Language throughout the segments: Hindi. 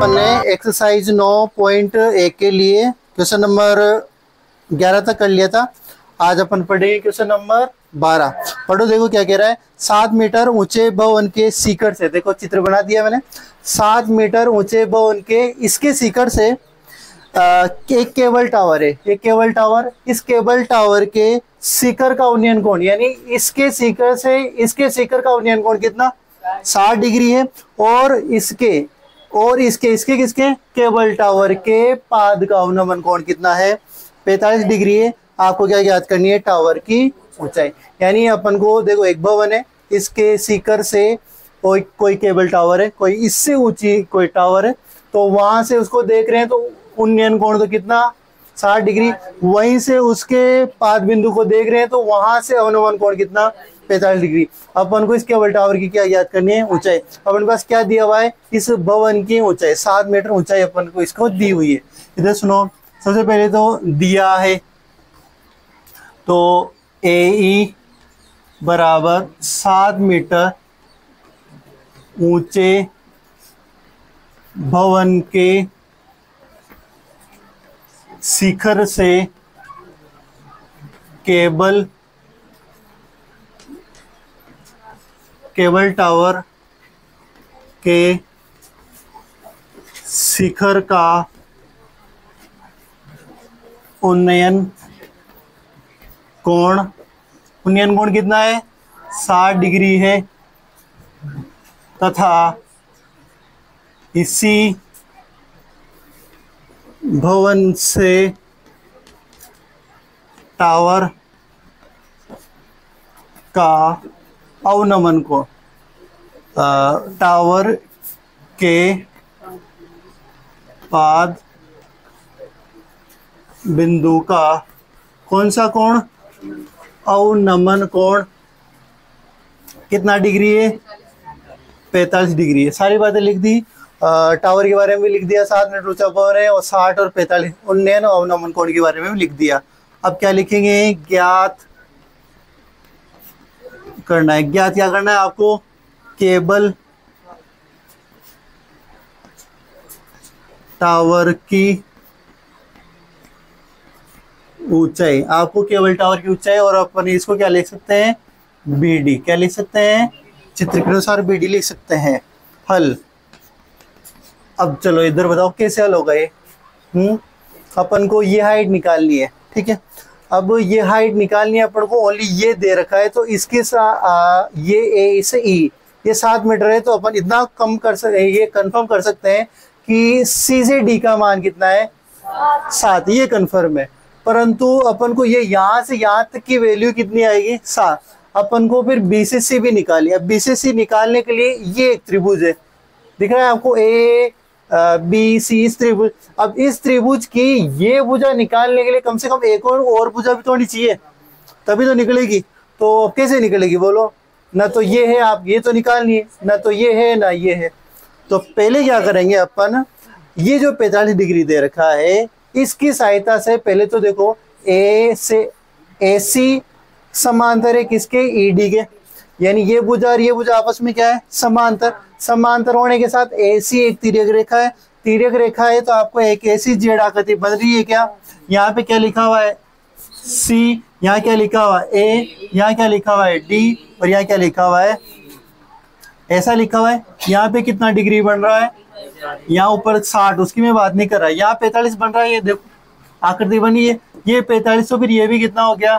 अपन ने एक्सरसाइज 9.1 के लिए क्वेश्चन नंबर 11 तक कर लिया था। आज अपन पढ़ेंगे क्वेश्चन नंबर 12। पढ़ो, देखो क्या कह रहा है। 7 मीटर ऊंचे भवन के शिखर से, देखो चित्र बना दिया मैंने। 7 मीटर ऊंचे भवन के इसके शिखर से एक केबल टावर है, एक केबल टावर। इस केबल टावर के शिखर का उन्नयन कोण, यानी इसके शिखर से इसके शिखर का उन्नयन कोण कितना, 60 डिग्री है। और इसके इसके किसके केबल टावर के पाद का अवनमन कोण कितना है, 45 डिग्री है। आपको क्या याद करनी है, टावर की ऊंचाई। यानी अपन को देखो, एक भवन है, इसके शिखर से कोई केबल टावर है, कोई इससे ऊंची कोई टावर है, तो वहां से उसको देख रहे हैं तो उन्नयन कोण तो कितना, 60 डिग्री। वहीं से उसके पाद बिंदु को देख रहे हैं तो वहां से अवनमन कोण कितना, 45 डिग्री। अपन को इस केबल टावर की क्या याद करनी है, ऊंचाई। अपन पास क्या दिया हुआ है, इस भवन की ऊंचाई 7 मीटर ऊंचाई अपन को इसको दी हुई है। इधर सुनो, सबसे पहले तो दिया है तो ए बराबर 7 मीटर ऊंचे भवन के शिखर से केबल टावर के शिखर का उन्नयन कोण कितना है, 60 डिग्री है, तथा इसी भवन से टावर का अवनमन कोण, टावर के पाद बिंदु का कौन सा कोण, अवनमन कोण कितना डिग्री है, 45 डिग्री है। सारी बातें लिख दी। टावर के बारे में भी लिख दिया, 7 मीटर ऊंचा भवन है, और 60 और 45 उन्नयन और अवनमन कोण के बारे में भी लिख दिया। अब क्या लिखेंगे, ज्ञात करना है। ज्ञात क्या करना है आपको, केबल टावर की ऊंचाई। आपको केबल टावर की ऊंचाई, और अपन इसको क्या लिख सकते हैं, बीडी। क्या लिख सकते हैं, चित्र के अनुसार बीडी लिख सकते हैं। हल। अब चलो इधर बताओ कैसे हल होगा ये। अपन को ये हाइट निकालनी है, ठीक है। अब ये हाइट निकालनी है अपन को, ओनली ये दे रखा है, तो इसके ये ए से ई ये 7 मीटर है, तो अपन इतना कम कर सकते, ये कंफर्म कर सकते हैं कि सी से डी का मान कितना है, 7। ये कंफर्म है। परंतु अपन को ये यहाँ से यहाँ तक की वैल्यू कितनी आएगी, 7। अपन को फिर बी से सी भी निकालिए। अब बी से सी निकालने के लिए ये एक त्रिभुज है, दिख रहा है आपको, ए बी सी, इस त्रिभुज। अब इस त्रिभुज की ये भुजा निकालने के लिए कम से कम एक और भुजा भी तो होनी चाहिए, तभी तो निकलेगी। तो कैसे निकलेगी बोलो, ना तो ये है, आप ये तो निकालनी है, ना तो ये है ना ये है। तो पहले क्या करेंगे अपन, ये जो 45 डिग्री दे रखा है, इसकी सहायता से पहले तो देखो, ए से AC समांतर है किसके, ED के। यानी ये भुजा और ये भुजा आपस में क्या है, समांतर। समांतर होने के साथ AC एक तिर्यक रेखा है। तिर्यक रेखा है तो आपको एक ऐसी जेड आकृति बन रही है क्या, यहाँ पे क्या लिखा हुआ है, C, यहाँ क्या लिखा हुआ है, A, यहाँ क्या लिखा हुआ है, D, और यहाँ क्या लिखा हुआ है, ऐसा लिखा हुआ है। यहाँ पे कितना डिग्री बन रहा है, यहाँ ऊपर 60, उसकी मैं बात नहीं कर रहा। यहाँ 45 बन रहा है, ये देखो आकृति बनी है, ये 45, तो फिर ये भी कितना हो गया,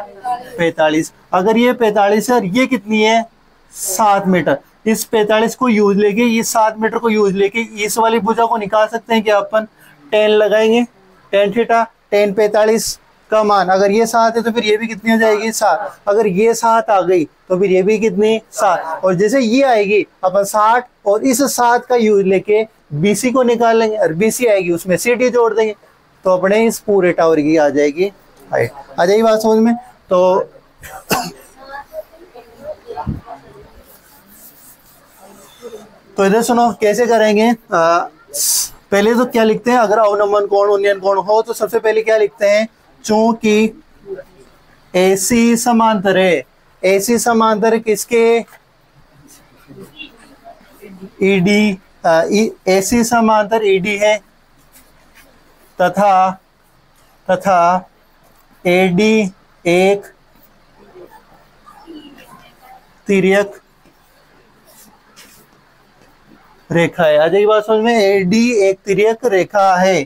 45। अगर ये 45 है और ये कितनी है, 7 मीटर। इस 45 को यूज लेके, ये 7 मीटर को यूज लेके इस वाली भुजा को निकाल सकते हैं कि अपन tan लगाएंगे, tan थीटा, tan 45 का मान। अगर ये 7 है तो फिर ये भी कितनी हो जाएगी, 7। अगर ये 7 आ गई तो फिर ये भी कितनी, 7। और जैसे ये आएगी अपन 60, और इस 7 का यूज लेके BC को निकाल लेंगे, और BC आएगी उसमें CD जोड़ देंगे, तो अपने इस पूरे टावर की आ जाएगी हाइट। आ जाएगी बात समझ में। तो इधर सुनो कैसे करेंगे। पहले तो क्या लिखते हैं, अगर अवनमन कोण उन्नयन कोण हो तो सबसे पहले क्या लिखते हैं, चूंकि AC समांतर है, AC समांतर किसके, ED AC समांतर AD है तथा AD एक तिर्यक रेखा है। आ जाएगी बात समझ में। AD एक तिर्यक रेखा है,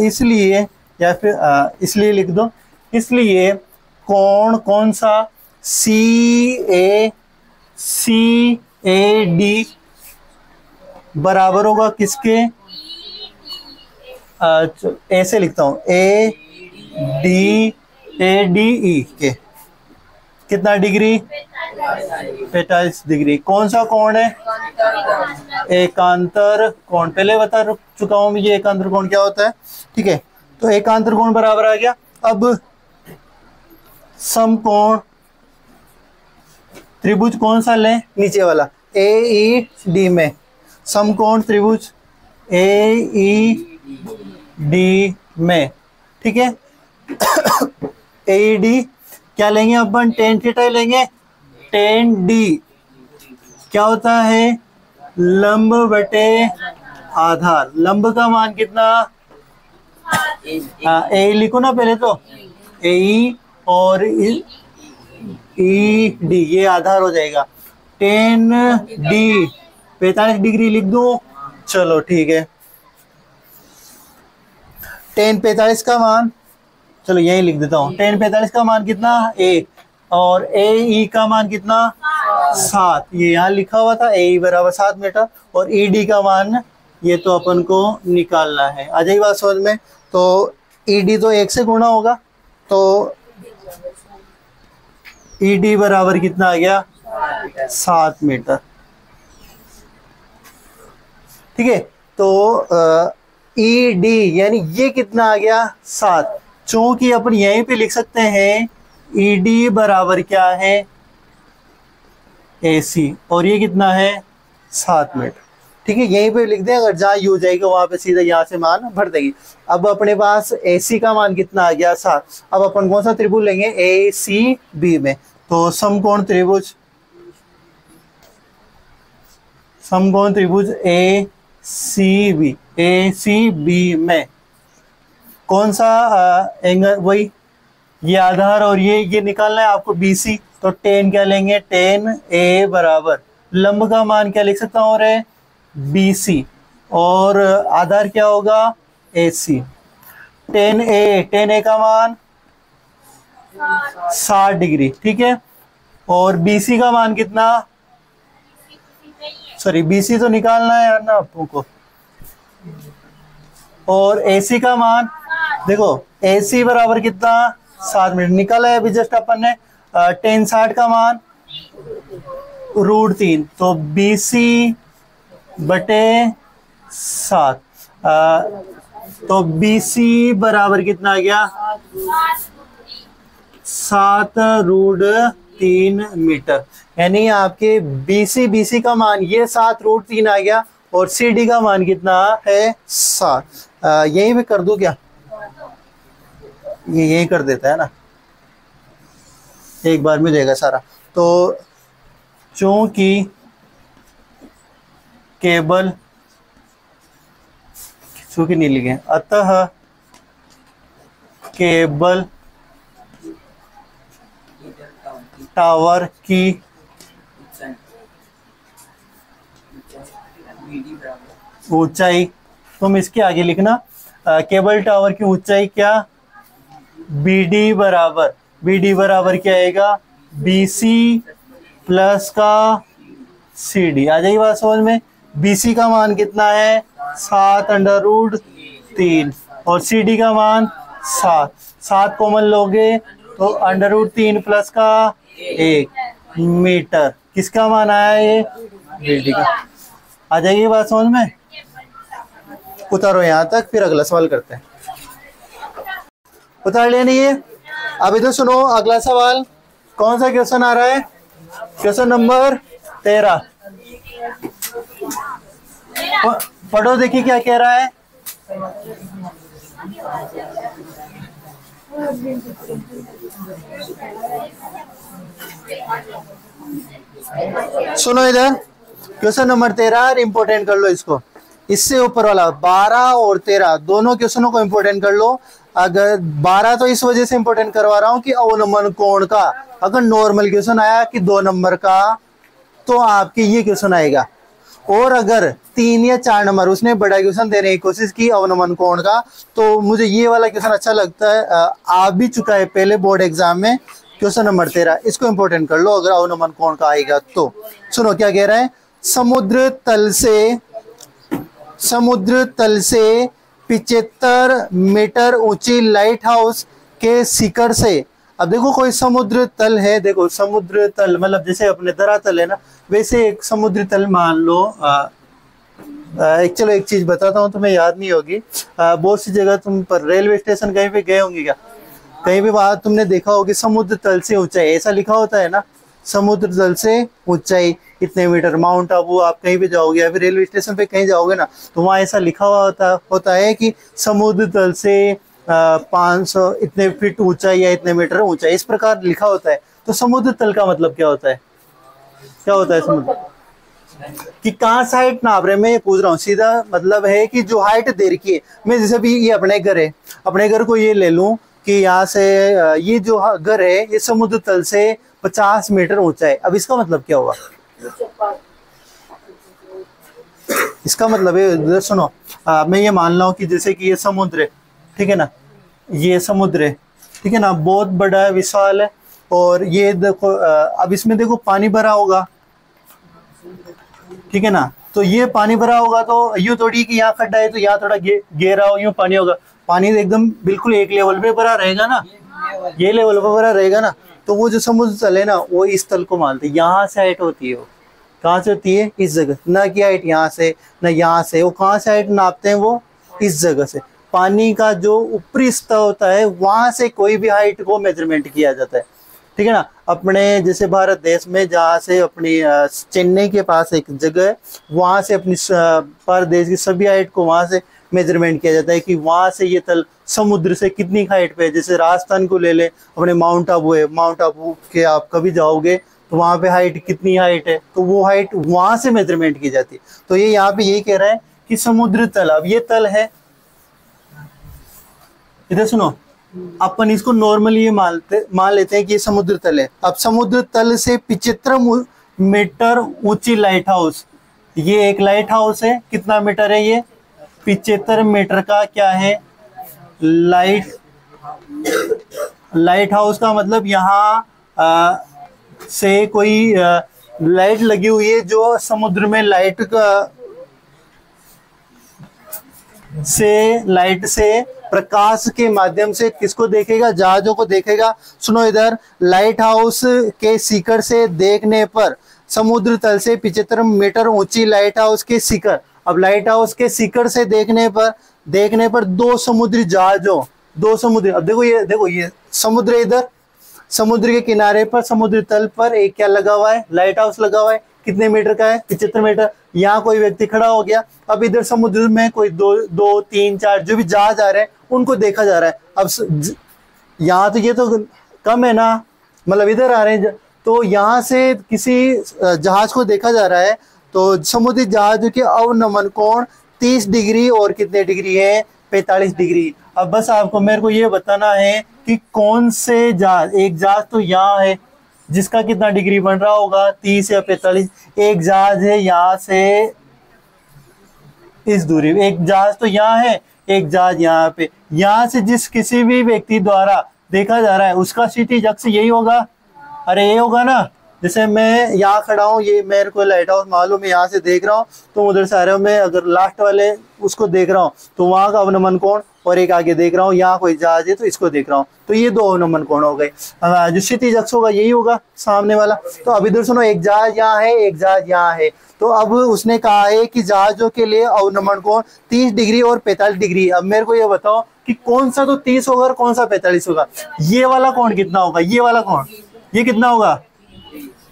इसलिए या फिर इसलिए लिख दो, इसलिए कोण कौन सा CAD बराबर होगा किसके, ऐसे लिखता हूं ADE के कितना डिग्री, 45 डिग्री। कौन सा कोण है, एकांतर कोण। पहले बता चुका हूं मैं ये एकांतर कोण क्या होता है, ठीक है। तो एकांतर कोण बराबर आ गया। अब समकोण त्रिभुज कौन सा लें, नीचे वाला AED में समकोण त्रिभुज AED में, ठीक है। AED क्या लेंगे अपन, tan थीटा लेंगे। tan D क्या होता है, लंब बटे आधार। लंब का मान कितना, ए लिखो ना पहले तो, AE और ED ये आधार हो जाएगा। tan D 45 डिग्री लिख दूं, चलो ठीक है। tan 45 का मान, चलो यही लिख देता हूँ। tan 45 का मान कितना, 1, और AE का मान कितना, 7। ये यहाँ लिखा हुआ था AE बराबर 7 मीटर, और ED का मान ये तो अपन को निकालना है। आ जाएगी बात समझ में। तो ED तो 1 से गुणा होगा, तो ED बराबर कितना आ गया, 7 मीटर, ठीक है। तो ED यानी ये कितना आ गया, 7। चूंकि अपन यहीं पे लिख सकते हैं ED बराबर क्या है, AC, और ये कितना है, 7 मीटर, ठीक है। यहीं पे लिख दें, अगर जहाँ यू जाएगा वहां पे सीधा यहाँ से मान भर देगी। अब अपने पास AC का मान कितना आ गया, 7। अब अपन कौन सा त्रिभुज लेंगे, ACB में। तो समकोण त्रिभुज ACB में कौन सा एंगल, वही ये आधार और ये निकालना है आपको BC। तो tan क्या लेंगे, tan A बराबर लंब का मान क्या लिख सकता हूँ, और BC, और आधार क्या होगा, AC। tan A का मान 60 डिग्री, ठीक है। और BC का मान कितना, सॉरी BC तो निकालना है यार ना आपको। और AC का मान देखो, AC बराबर कितना, 7 मीटर निकाला है अभी जस्ट अपन ने। tan 60 का मान √3, तो BC बटे 7। तो BC बराबर कितना आ गया, 7√3 मीटर। यानी आपके BC का मान ये 7√3 आ गया, और CD का मान कितना है, 7। यही भी कर दूं क्या, ये यही कर देता है ना, एक बार में जाएगा सारा। तो चूंकि केबल, चूंकि नहीं लिखे, अतः केबल टावर की ऊंचाई, तुम इसके आगे लिखना, केबल टावर की ऊंचाई क्या, BD बराबर क्या आएगा, BC प्लस का CD। आ जाएगी बात समझ में। BC का मान कितना है, 7√3, और CD का मान 7 कॉमन लोगे तो √3 प्लस का 1 मीटर। किसका मान आया, ये BD का। आ जाएगी बात समझ में। उतारो यहाँ तक, फिर अगला सवाल करते हैं। उतार लिया नहीं है, अब इधर सुनो अगला सवाल। कौन सा क्वेश्चन आ रहा है, क्वेश्चन नंबर 13। पढ़ो, देखिए क्या कह रहा है। सुनो इधर, क्वेश्चन नंबर 13 इंपोर्टेंट कर लो इसको, इससे ऊपर वाला 12 और 13 दोनों क्वेश्चनों को इंपोर्टेंट कर लो। अगर 12 तो इस वजह से इंपोर्टेंट करवा रहा हूं कि अवनमन कोण का अगर नॉर्मल क्वेश्चन आया कि 2 नंबर का, तो आपके ये क्वेश्चन आएगा। और अगर 3 या 4 नंबर उसने बड़ा क्वेश्चन देने की कोशिश की अवनमन कोण का, तो मुझे ये वाला क्वेश्चन अच्छा लगता है, आ भी चुका है पहले बोर्ड एग्जाम में, क्वेश्चन नंबर 13, इसको इंपोर्टेंट कर लो अगर अवनमन कोण का आएगा तो। सुनो क्या कह रहा है, समुद्र तल से 75 मीटर ऊंची लाइट हाउस के शिखर से। अब देखो कोई समुद्र तल है, देखो समुद्र तल मतलब जैसे अपने धरातल है ना, वैसे एक समुद्र तल मान लो। चलो एक चीज बताता हूँ, तुम्हें याद नहीं होगी, बहुत सी जगह तुम पर रेलवे स्टेशन कहीं पे गए होंगे क्या, कहीं भी वहां तुमने देखा होगा समुद्र तल से ऊंचाई ऐसा लिखा होता है ना, समुद्र तल से ऊंचाई इतने मीटर। माउंट आबू आप कहीं भी जाओगे या फिर रेलवे स्टेशन पे कहीं जाओगे ना, तो वहाँ ऐसा लिखा हुआ होता है कि समुद्र तल से 500 इतने फीट ऊंचाई या इतने मीटर ऊंचाई, इस प्रकार लिखा होता है। तो समुद्र तल का मतलब क्या होता है, क्या होता है समुद्र कि कहाँ से हाइट नाप रहे हैं, मैं ये पूछ रहा हूँ। सीधा मतलब है कि जो हाइट दे रखी है, मैं जैसे भी ये अपने घर है, अपने घर को ये ले लूं कि यहाँ से ये जो घर है ये समुद्र तल से 50 मीटर ऊंचा है। अब इसका मतलब क्या हुआ, इसका मतलब है सुनो, मैं ये मान ला कि जैसे कि ये समुद्र है, ठीक है ना, ये समुद्र है, ठीक है ना, बहुत बड़ा है, विशाल है, और ये देखो अब इसमें देखो पानी भरा होगा, ठीक है ना, तो ये पानी भरा होगा तो यूं थोड़ी कि यहाँ खड्डा है तो यहाँ थोड़ा गहरा हो, यूं पानी होगा, पानी एकदम बिल्कुल एक लेवल पे भरा रहेगा ना, ये लेवल पे भरा रहेगा ना। तो वो जो समुद्र तल है ना, वो इस तल को मानते हैं, यहाँ से हाइट होती है, वो कहाँ से होती है, इस जगह, ना की हाइट यहाँ से ना यहाँ से, वो कहाँ से हाइट नापते हैं, वो इस जगह से। पानी का जो ऊपरी स्तर होता है वहां से कोई भी हाइट को मेजरमेंट किया जाता है, ठीक है ना। अपने जैसे भारत देश में जहाँ से अपनी चेन्नई के पास एक जगह है, वहां से अपनी भारत देश की सभी हाइट को वहां से मेजरमेंट किया जाता है कि वहां से ये तल समुद्र से कितनी हाइट पे है। जैसे राजस्थान को ले ले, अपने माउंट आबू है, माउंट आबू के आप कभी जाओगे तो वहां पे हाइट कितनी हाइट है, तो वो हाइट वहां से मेजरमेंट की जाती है। तो ये यहाँ पे यही कह रहा है कि समुद्र तल, अब ये तल है, इधर सुनो, अपन इसको नॉर्मली ये मान लेते हैं कि ये समुद्र तल है। अब समुद्र तल से 75 मीटर ऊंची लाइट हाउस, ये एक लाइट हाउस है, कितना मीटर है ये, 75 मीटर का क्या है, लाइट हाउस का मतलब यहाँ से कोई लाइट लगी हुई है जो समुद्र में लाइट से प्रकाश के माध्यम से किसको देखेगा, जहाजों को देखेगा। सुनो इधर, लाइट हाउस के शिखर से देखने पर, समुद्र तल से 75 मीटर ऊंची लाइट हाउस के शिखर, अब लाइट हाउस के शिखर से देखने पर 2 समुद्री जहाजों, 2 समुद्री, अब देखो ये समुद्र, इधर समुद्र के किनारे पर समुद्र तल पर एक क्या लगा हुआ है, लाइट हाउस लगा हुआ है, कितने मीटर का है, 75 मीटर। यहाँ कोई व्यक्ति खड़ा हो गया, अब इधर समुद्र में कोई 2, 3, 4 जो भी जहाज आ रहे हैं उनको देखा जा रहा है। अब यहाँ तो ये तो कम है ना, मतलब इधर आ रहे हैं, तो यहाँ से किसी जहाज को देखा जा रहा है, तो समुद्री जहाज के अवनमन कोण 30 डिग्री और कितने डिग्री है, 45 डिग्री। अब बस आपको मेरे को ये बताना है कि कौन से जहाज, एक जहाज तो यहाँ है जिसका कितना डिग्री बन रहा होगा, 30 या 45, एक जहाज है यहाँ से इस दूरी, एक जहाज तो यहाँ है, एक जहाज यहाँ पे, यहाँ से जिस किसी भी व्यक्ति द्वारा देखा जा रहा है उसका क्षितिज अक्ष यही होगा, अरे ये होगा ना। जैसे मैं यहाँ खड़ा हूँ, ये मेरे को लाइट हाउस मालूम है, यहाँ से देख रहा हूँ, तो उधर से आ रहा हूँ मैं, अगर लास्ट वाले उसको देख रहा हूँ तो वहां का अवनमन कोण, और एक आगे देख रहा हूँ, यहाँ कोई जहाज है तो इसको देख रहा हूँ, तो ये 2 अवनमन कोण हो गए। जो क्षितिज अक्ष होगा यही होगा सामने वाला। तो अब इधर सुनो, एक जहाज यहाँ है, एक जहाज यहाँ है, तो अब उसने कहा है कि जहाजों के लिए अवनमन कोण 30 डिग्री और 45 डिग्री। अब मेरे को ये बताओ कि कौन सा तो 30 होगा और कौन सा 45 होगा, ये वाला कोण कितना होगा, ये वाला कोण ये कितना होगा,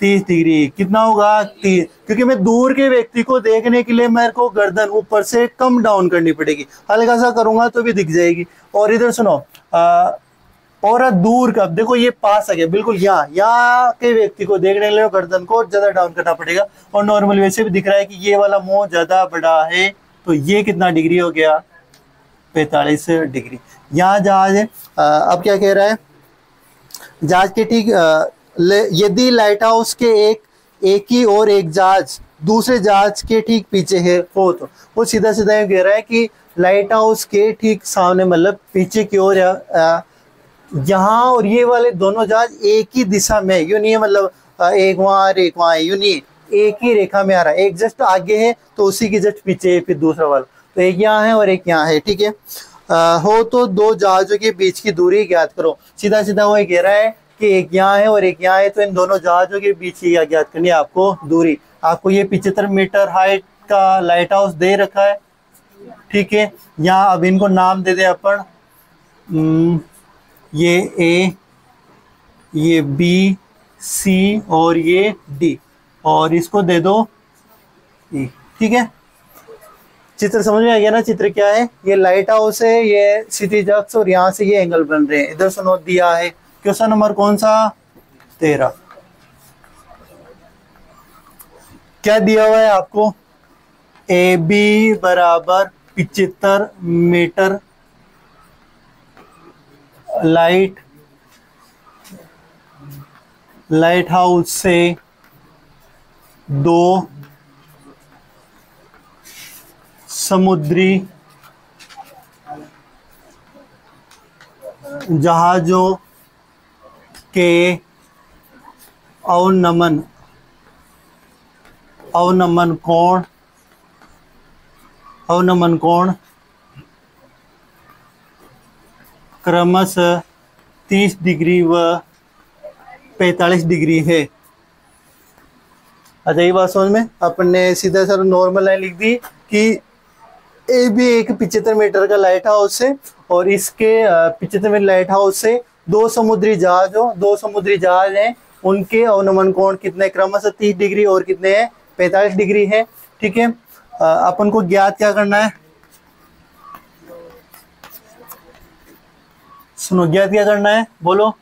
30 डिग्री। कितना होगा, 30, क्योंकि मैं दूर के व्यक्ति को देखने के लिए मेरे को गर्दन ऊपर से कम डाउन करनी पड़ेगी, हल्का सा करूंगा तो भी दिख जाएगी। और इधर सुनो, और दूर का, देखो ये पास आ गया बिल्कुल, यहाँ के व्यक्ति को देखने के लिए गर्दन को ज्यादा डाउन करना पड़ेगा, और नॉर्मल वैसे भी दिख रहा है कि ये वाला मुंह ज्यादा बड़ा है, तो ये कितना डिग्री हो गया, 45 डिग्री। यहाँ जहाज है, अब क्या कह रहा है, जहाज के ठीक यदि लाइट हाउस के एक ही और एक जहाज दूसरे जहाज के ठीक पीछे है हो, तो वो सीधा सीधा ये कह रहा है कि लाइट हाउस के ठीक सामने, मतलब पीछे की ओर यहाँ और ये वाले दोनों जहाज एक ही दिशा में, यूं नहीं है मतलब एक वहां एक वहां, यूं नहीं, एक ही रेखा में आ रहा है, एक जस्ट आगे है तो उसी की जस्ट पीछे है फिर दूसरा वाला, तो एक यहाँ है और एक यहाँ है, ठीक है। हो तो दो जहाजों के बीच की दूरी ज्ञात करो, सीधा सीधा वो कह रहा है कि एक यहाँ है और एक यहाँ है, तो इन दोनों जहाजों के बीच की ज्ञात करनी है आपको दूरी। आपको ये 75 मीटर हाइट का लाइट हाउस दे रखा है, ठीक है। यहाँ अब इनको नाम दे दे अपन, ये ए, ये बी, सी और ये डी, और इसको दे दो ई, ठीक है। चित्र समझ में आ गया ना, चित्र क्या है, ये लाइट हाउस है, ये क्षितिज अक्ष और यहाँ से ये एंगल बन रहे हैं। इधर सुनो दिया है क्वेश्चन नंबर कौन सा, 13। क्या दिया हुआ है आपको, ए बी बराबर 75 मीटर लाइट हाउस से दो समुद्री जहाजों के अवनमन कोण क्रमशः 30 डिग्री व 45 डिग्री है। अच्छा ये बात समझ में, अपन ने सीधा सर नॉर्मल लाइन लिख दी कि ए भी एक 75 मीटर का लाइट हाउस है, और इसके 75 मीटर लाइट हाउस से दो समुद्री जहाज हैं, उनके अवनमन कोण कितने, क्रमशः 30 डिग्री और कितने हैं, 45 डिग्री है, ठीक है। अपन को ज्ञात क्या करना है, सुनो ज्ञात क्या करना है, बोलो,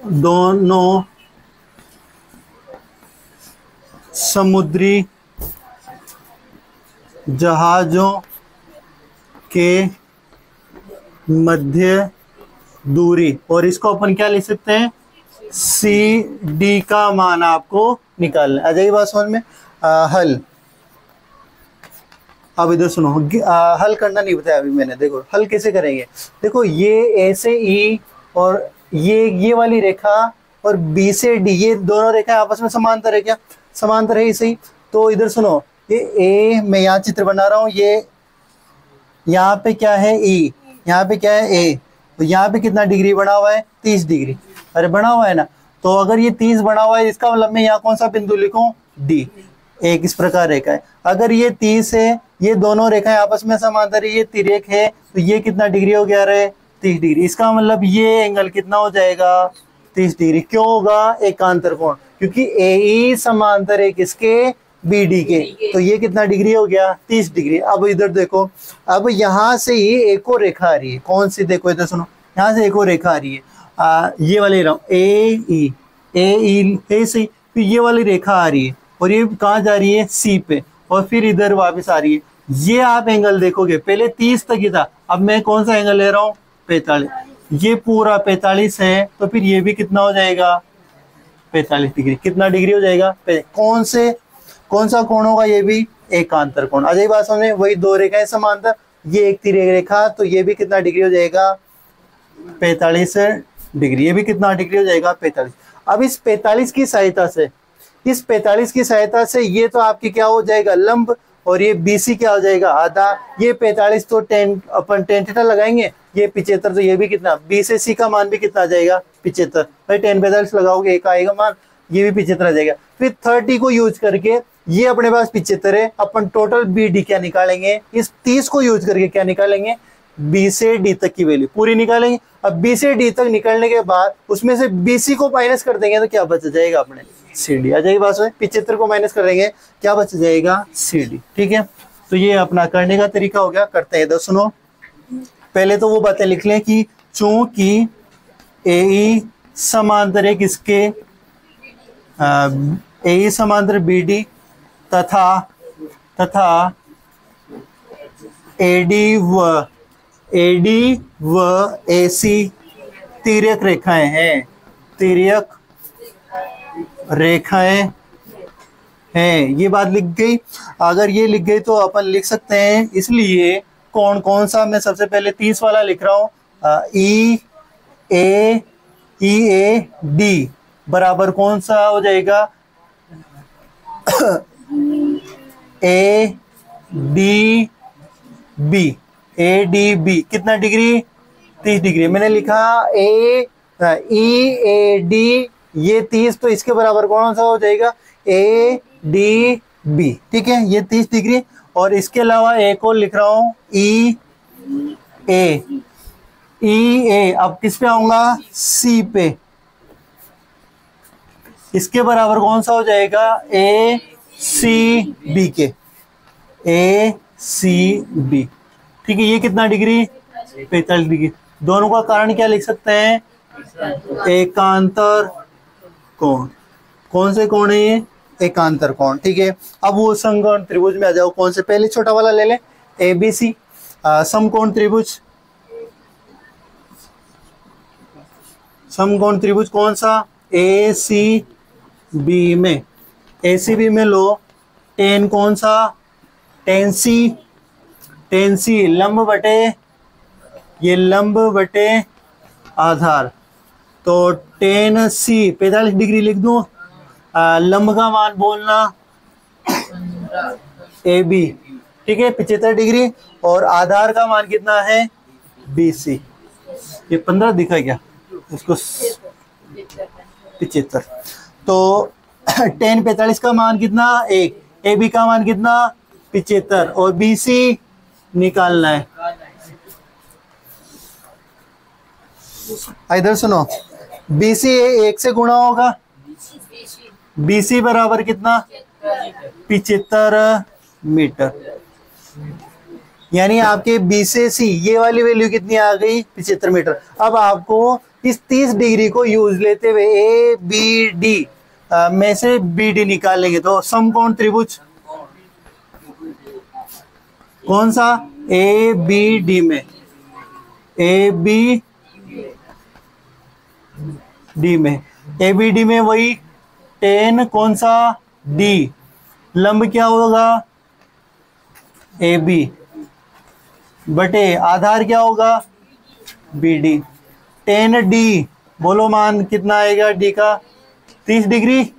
दोनों समुद्री जहाजों के मध्य दूरी, और इसको अपन क्या लिख सकते हैं, सी डी का मान आपको निकालना है। आ जाइए बात समझ में। हल, अब इधर सुनो, हल करना नहीं बताया अभी मैंने, देखो हल कैसे करेंगे, देखो ये ए से ई और ये वाली रेखा और बी से डी, ये दोनों रेखा आपस में समांतर है, क्या समांतर है, सही। तो इधर सुनो, ये ए, मैं यहाँ चित्र बना रहा हूँ, ये यहाँ पे क्या है ई, यहाँ पे क्या है ए, तो यहाँ पे कितना डिग्री बना हुआ है, 30 डिग्री, अरे बना हुआ है ना। तो अगर ये 30 बना हुआ है, इसका मतलब मैं यहाँ कौन सा बिंदु लिखूं, डी। एक इस प्रकार रेखा है, अगर ये 30 है, ये दोनों रेखाएं आपस में समांतर है, ये तिर्यक है, तो ये कितना डिग्री हो गया रे, 30 डिग्री। इसका मतलब ये एंगल कितना हो जाएगा, 30 डिग्री। क्यों होगा, एकांतर कोण, क्योंकि ए समांतर है किसके, बी डी के, तो ये कितना डिग्री हो गया, 30 डिग्री। अब इधर देखो, अब यहाँ से ही एक और रेखा आ रही है, कौन सी, देखो इधर सुनो, यहाँ से एक और रेखा आ रही है, ये वाली ए से, फिर ये वाली रेखा आ रही है, और ये कहाँ जा रही है, सी पे, और फिर इधर वापस आ रही है। ये आप एंगल देखोगे, पहले 30 तक ही था, अब मैं कौन सा एंगल ले रहा हूँ, 45, ये पूरा 45 है, तो फिर ये भी कितना हो जाएगा, 45 डिग्री। कितना डिग्री हो जाएगा, कौन सा कोण होगा, ये भी एकांतर कोण। अजय बात समझे, वही दो रेखाएं समांतर, ये एक तिर्यक रेखा, तो ये भी कितना डिग्री हो जाएगा, 45 डिग्री। ये भी कितना डिग्री हो जाएगा, 45। अब इस 45 की सहायता से ये तो आपकी क्या हो जाएगा, लंब, और ये BC क्या हो जाएगा, आधा। ये 45 तो अपन tan थीटा लगाएंगे, ये 75, तो ये भी कितना, B से C का मान भी कितना आ जाएगा, 75। भाई tan 45 लगाओगे, एक आएगा मान, ये भी 75 आ जाएगा। फिर 30 को यूज करके, ये अपने पास 75 है, अपन टोटल BD क्या निकालेंगे, इस 30 को यूज करके क्या निकालेंगे, B से D तक की वैल्यू पूरी निकालेंगे। अब B से D तक निकलने के बाद उसमें से BC को माइनस कर देंगे, तो क्या बच जाएगा अपने, CD आ जाएगी। बात में 75 को माइनस कर देंगे, क्या बच जाएगा, CD, ठीक है। तो ये अपना करने का तरीका हो गया, करते हैं। इधर सुनो, पहले तो वो बातें लिख लें कि चूंकि AE समांतर है किसके, AE समांतर BD तथा AD व AC तिर्यक रेखाएं हैं, तिर्यक रेखाएं हैं। ये बात लिख गई। अगर ये लिख गई तो अपन लिख सकते हैं, इसलिए कौन कौन सा, मैं सबसे पहले 30 वाला लिख रहा हूँ, EAD बराबर कौन सा हो जाएगा, ADB कितना डिग्री, 30 डिग्री। मैंने लिखा EAD ये 30, तो इसके बराबर कौन सा हो जाएगा, ADB, ठीक है, ये 30 डिग्री। और इसके अलावा एक और लिख रहा हूं EA, अब किस पे आऊंगा, C पे, इसके बराबर कौन सा हो जाएगा, ACB के, ACB, ठीक है। ये कितना डिग्री, 45 डिग्री। दोनों का कारण क्या लिख सकते हैं, एकांतर कोण। कौन से कोण है ये, एकांतर कोण, ठीक है। अब वो समकोण त्रिभुज में आ जाओ, कौन से, पहले छोटा वाला ले ले, ABC समकोण त्रिभुज, समकोण त्रिभुज कौन सा, ACB में, ACB में लो टेन कौन सा, टेन C लंब बटे, ये लंब बटे आधार, तो टेन C 45 डिग्री लिख दूं। लंब का मान बोलना AB, ठीक है, 75 डिग्री। और आधार का मान कितना है, BC, ये 15 दिखा क्या इसको, 75। तो टेन 45 का मान कितना, 1, AB का मान कितना, 75, और BC निकालना है। इधर सुनो, BC 1 से गुणा होगा, BC बराबर कितना, 75 मीटर। यानी आपके B से C ये वाली वैल्यू कितनी आ गई, 75 मीटर। अब आपको इस 30 डिग्री को यूज लेते हुए ABD में से BD निकाल लेंगे। तो समकोण त्रिभुज कौन सा, ABD में, ABD में वही टेन कौन सा, D, लंब क्या होगा, AB बटे आधार क्या होगा, BD। टेन D बोलो मान कितना आएगा, D का 30 डिग्री,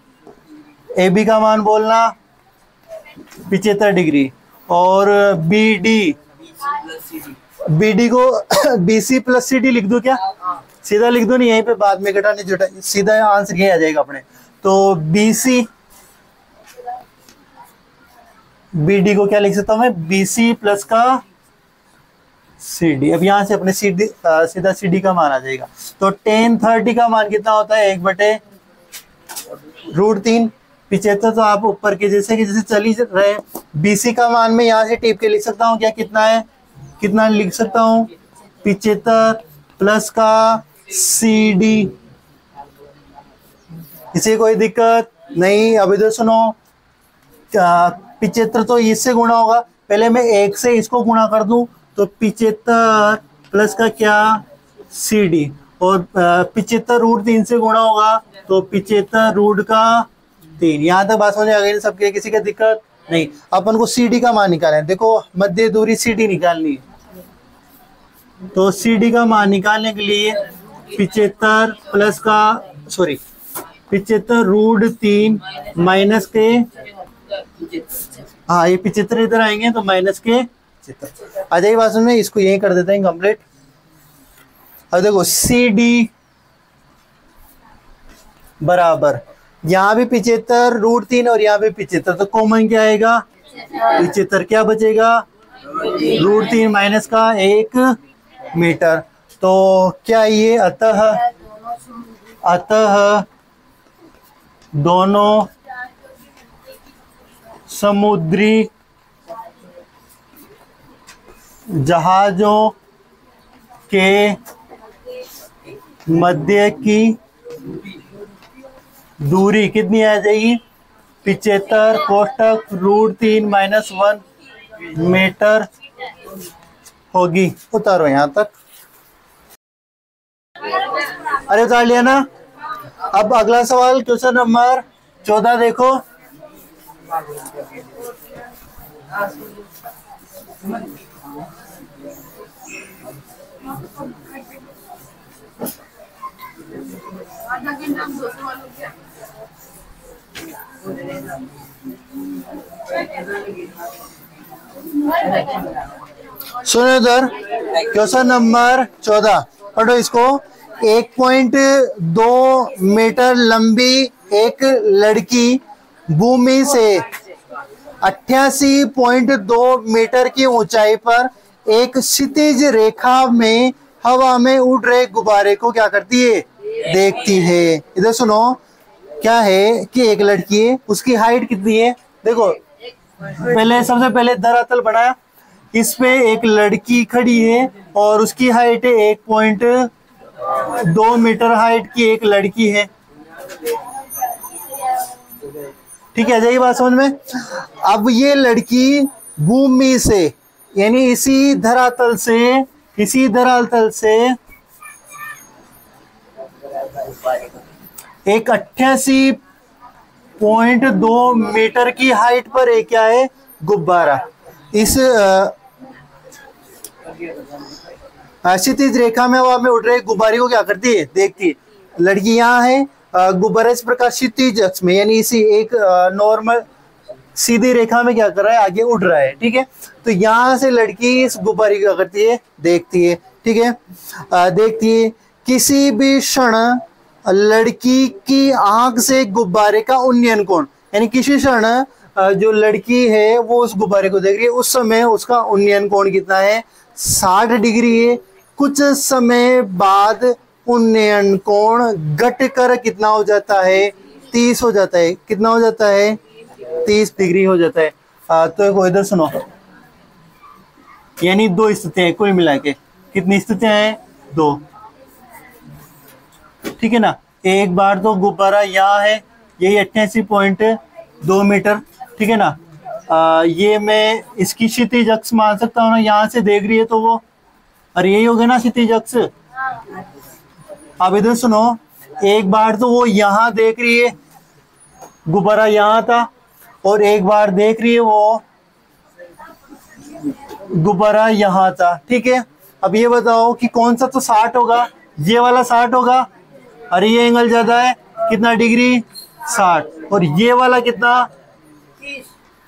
AB का मान बोलना 75 डिग्री, और BD को BC प्लस CD लिख दो क्या, सीधा लिख दो, नहीं यहीं पे बाद में घटाने जुटा, सीधा आंसर ये आ जाएगा अपने। तो BD को क्या लिख सकता हूं मैं, BC प्लस का CD। अब यहां से अपने सीधा CD का मान आ जाएगा। तो टेन 30 का मान कितना होता है, 1/√3, 75। तो आप ऊपर के जैसे चल ही रहे। BC का मान मैं यहाँ से टिप के लिख सकता हूँ क्या, कितना है, कितना लिख सकता हूँ, 75 प्लस का CD। इसे कोई दिक्कत नहीं। अब इधर सुनो, 75 तो इससे गुणा होगा, पहले मैं 1 से इसको गुणा कर दूं, तो 75 प्लस का क्या, CD, और 75√3 से गुणा होगा, तो 75√3। यहाँ तक बात समझ आ गई सबके, किसी का दिक्कत नहीं। अपन को CD का मान निकालना है। देखो मध्य दूरी CD निकालनी है, तो CD का मान निकालने के लिए 75 प्लस का 75√3 माइनस के, हाँ ये 75 इधर आएंगे तो माइनस के 75 आ जाएगी। बात में इसको यही कर देते हैं कंप्लीट। अब देखो CD बराबर, यहाँ भी 75√3 और यहाँ भी 75, तो कॉमन क्या आएगा, 75, क्या बचेगा, √3 माइनस का 1 मीटर। तो क्या ये अतः दोनों समुद्री जहाजों के मध्य की दूरी कितनी आ जाएगी? 75 कोष्टक √3 - 1 मीटर होगी। उतारो यहां तक। अरे उतार लिया ना। अब अगला सवाल क्वेश्चन नंबर 14 देखो। सुनो इधर, क्वेश्चन नंबर 14 पढ़ो इसको। 1.2 मीटर लंबी एक लड़की भूमि से 88.2 मीटर की ऊंचाई पर एक क्षितिज रेखा में हवा में उड़ रहे गुब्बारे को क्या करती है? देखती है। इधर सुनो, क्या है कि एक लड़की है, उसकी हाइट कितनी है? देखो, पहले सबसे पहले धरातल बनाया, इस पे एक लड़की खड़ी है और उसकी हाइट है 1.2 मीटर हाइट की एक लड़की है। ठीक है, जाइए बात समझ में। अब ये लड़की भूमि से, यानी इसी धरातल से एक 88.2 मीटर की हाइट पर एक क्या है? गुब्बारा। इस क्षितिज रेखा में हवा में उड़ रहे गुब्बारे को क्या करती है? देखती है। लड़की यहाँ है, गुब्बारा इस प्रकार क्षितिज अक्ष में, यानी इसी एक नॉर्मल सीधी रेखा में क्या कर रहा है? आगे उड़ रहा है। ठीक है, तो यहां से लड़की इस गुब्बारे को क्या करती है? देखती है। ठीक है, देखती है। किसी भी क्षण लड़की की आंख से गुब्बारे का उन्नयन कोण, यानी किसी क्षण जो लड़की है वो उस गुब्बारे को देख रही है, उस समय उसका उन्नयन कोण कितना है? 60 डिग्री है। कुछ समय बाद उन्नयन कोण घटकर कितना हो जाता है? 30 हो जाता है। कितना हो जाता है? 30 डिग्री हो जाता है। तो इधर सुनो, यानी दो स्थितियां कुल मिला के। कितनी स्थितियां हैं? 2। ठीक है ना। एक बार तो गुब्बारा यहाँ है, यही 88.2 मीटर। ठीक है ना। ये मैं इसकी क्षितिज अक्ष मान सकता हूँ ना, यहाँ से देख रही है तो वो, अरे यही हो गया ना क्षितिज अक्ष। अब इधर सुनो, एक बार तो वो यहाँ देख रही है, गुब्बारा यहाँ था, और एक बार देख रही है वो गुब्बारा यहाँ था। ठीक है, अब ये बताओ कि कौन सा तो 60 होगा? ये वाला 60 होगा। अरे ये एंगल ज्यादा है, कितना डिग्री? 60। और ये वाला कितना?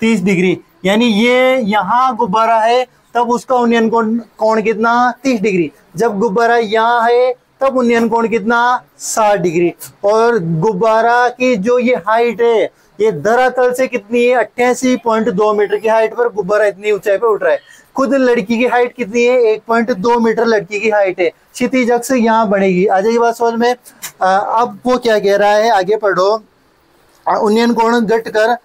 30 डिग्री। यानी ये यहाँ गुब्बारा है तब उसका उन्नयन कोण कितना? 30 डिग्री। जब गुब्बारा यहाँ है तब उन्नयन कोण कितना? 60 डिग्री। और गुब्बारा की जो ये हाइट है, ये धरातल से कितनी है? 88.2 मीटर की हाइट पर गुब्बारा इतनी ऊंचाई पर उठ रहा है। खुद लड़की की हाइट कितनी है? 1.2 मीटर लड़की की हाइट है। क्षितिज अक्ष यहाँ बढ़ेगी। आ जाएगी बात समझ में। अब वो क्या कह रहा है, आगे पढ़ो। उन्नयन कोण घटकर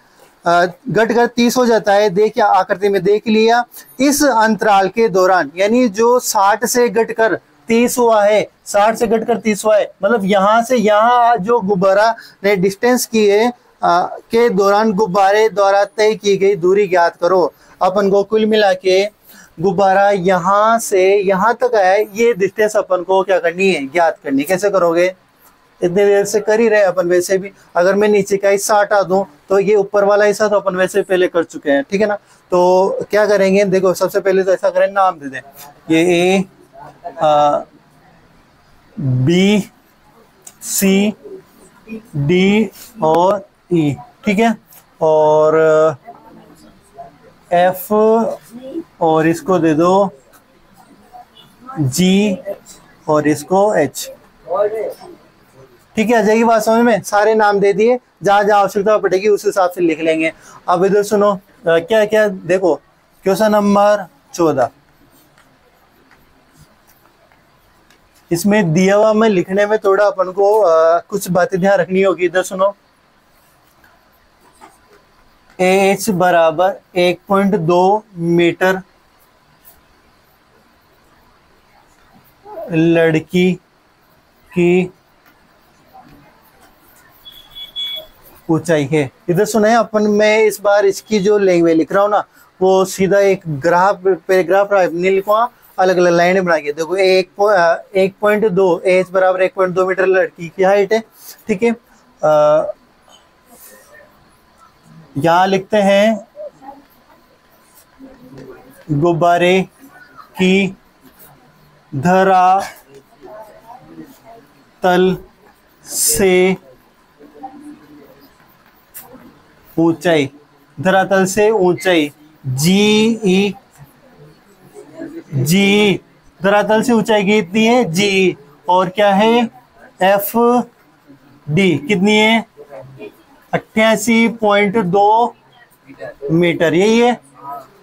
30 हो जाता है। देख, आकृति में देख लिया। इस अंतराल के दौरान, यानी जो 60 से घटकर 30 हुआ है, 60 से घटकर 30 हुआ है, मतलब यहाँ से यहाँ जो गुब्बारा ने डिस्टेंस की है के दौरान गुब्बारे द्वारा तय की गई दूरी ज्ञात करो। अपन को कुल मिला के गुब्बारा यहाँ से यहाँ तक आया, ये डिस्टेंस अपन को क्या करनी है? ज्ञात करनी। कैसे करोगे? इतने देर से कर ही रहे अपन वैसे भी। अगर मैं नीचे का हिस्सा हटा दूं तो ये ऊपर वाला हिस्सा तो अपन वैसे पहले कर चुके हैं। ठीक है ना। तो क्या करेंगे, देखो सबसे पहले तो ऐसा करें, नाम दे दें। ये A, B, C, D और E। ठीक है, और F, और इसको दे दो G, और इसको H। ठीक है, आ जाएगी बात समझ में। सारे नाम दे दिए, जहां जहां आवश्यकता पड़ेगी उस हिसाब से लिख लेंगे। अब इधर सुनो, क्या क्या देखो, क्वेश्चन नंबर 14। इसमें दिया हुआ में लिखने में थोड़ा अपन को कुछ बातें ध्यान रखनी होगी। इधर सुनो, AH बराबर 1.2 मीटर लड़की की ऊंचाई है। इधर सुने अपन, मैं इस बार इसकी जो लैंग्वेज लिख रहा हूँ ना, वो सीधा एक ग्राफ पैराग्राफ नहीं लिखूंगा, अलग अलग लाइनें बना के। देखो 1.2 एच बराबर 1.2 मीटर लड़की की हाइट है, ठीक है। यहाँ लिखते हैं गुब्बारे की धरातल से ऊंचाई, धरातल से ऊंचाई जी, धरातल से ऊंचाई कितनी है जी, और क्या है एफ डी कितनी है 88.2 मीटर, यही है,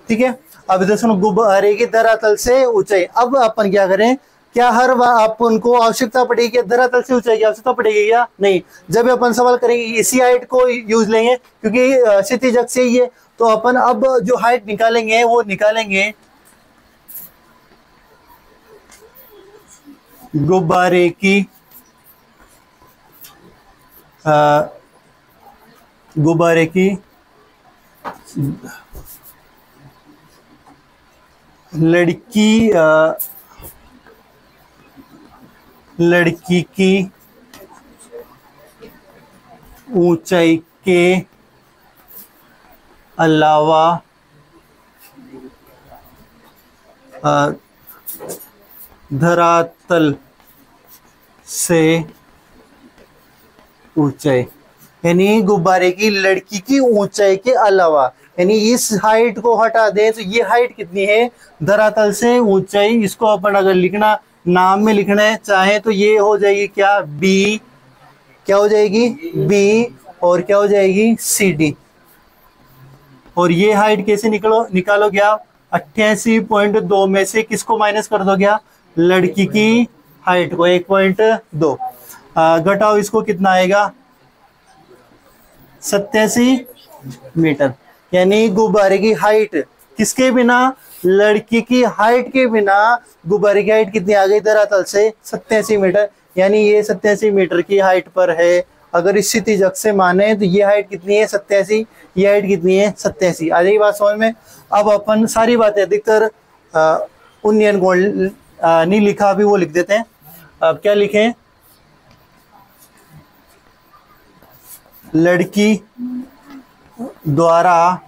ठीक है। अब इधर सुनो, गुब्बारे की धरातल से ऊंचाई। अब अपन क्या करें, क्या हर बार अपन को आवश्यकता पड़ेगी कि धरातल से ऊंचाई की आवश्यकता पड़ेगी या नहीं? जब भी अपन सवाल करेंगे इसी हाइट को यूज लेंगे, क्योंकि क्षितिज अक्ष से ही है, तो अपन अब जो हाइट निकालेंगे वो निकालेंगे गुब्बारे की लड़की की ऊंचाई के अलावा धरातल से ऊंचाई, यानी गुब्बारे की लड़की की ऊंचाई के अलावा, यानी इस हाइट को हटा दें तो ये हाइट कितनी है धरातल से ऊंचाई। इसको अपन अगर लिखना, नाम में लिखना है चाहे तो ये हो जाएगी क्या बी, क्या हो जाएगी बी, और क्या हो जाएगी सी डी। और ये हाइट कैसे निकालोगे आप, 88.2 में से किसको माइनस कर दोगे आप, लड़की की हाइट को 1.2 घटाओ, इसको कितना आएगा 87 मीटर। यानी गुब्बारे की हाइट किसके बिना, लड़की की हाइट के बिना गुब्बारे की हाइट कितनी आ गई धरातल से 87 मीटर। यानी ये 87 मीटर की हाइट पर है। अगर इस क्षितिज अक्ष से माने तो ये हाइट कितनी है 87, ये हाइट कितनी है 87। आ जाएगी बात समझ में। अब अपन सारी बातें अधिकतर उन्नयन कोण नहीं लिखा अभी, वो लिख देते हैं। अब क्या लिखें, लड़की द्वारा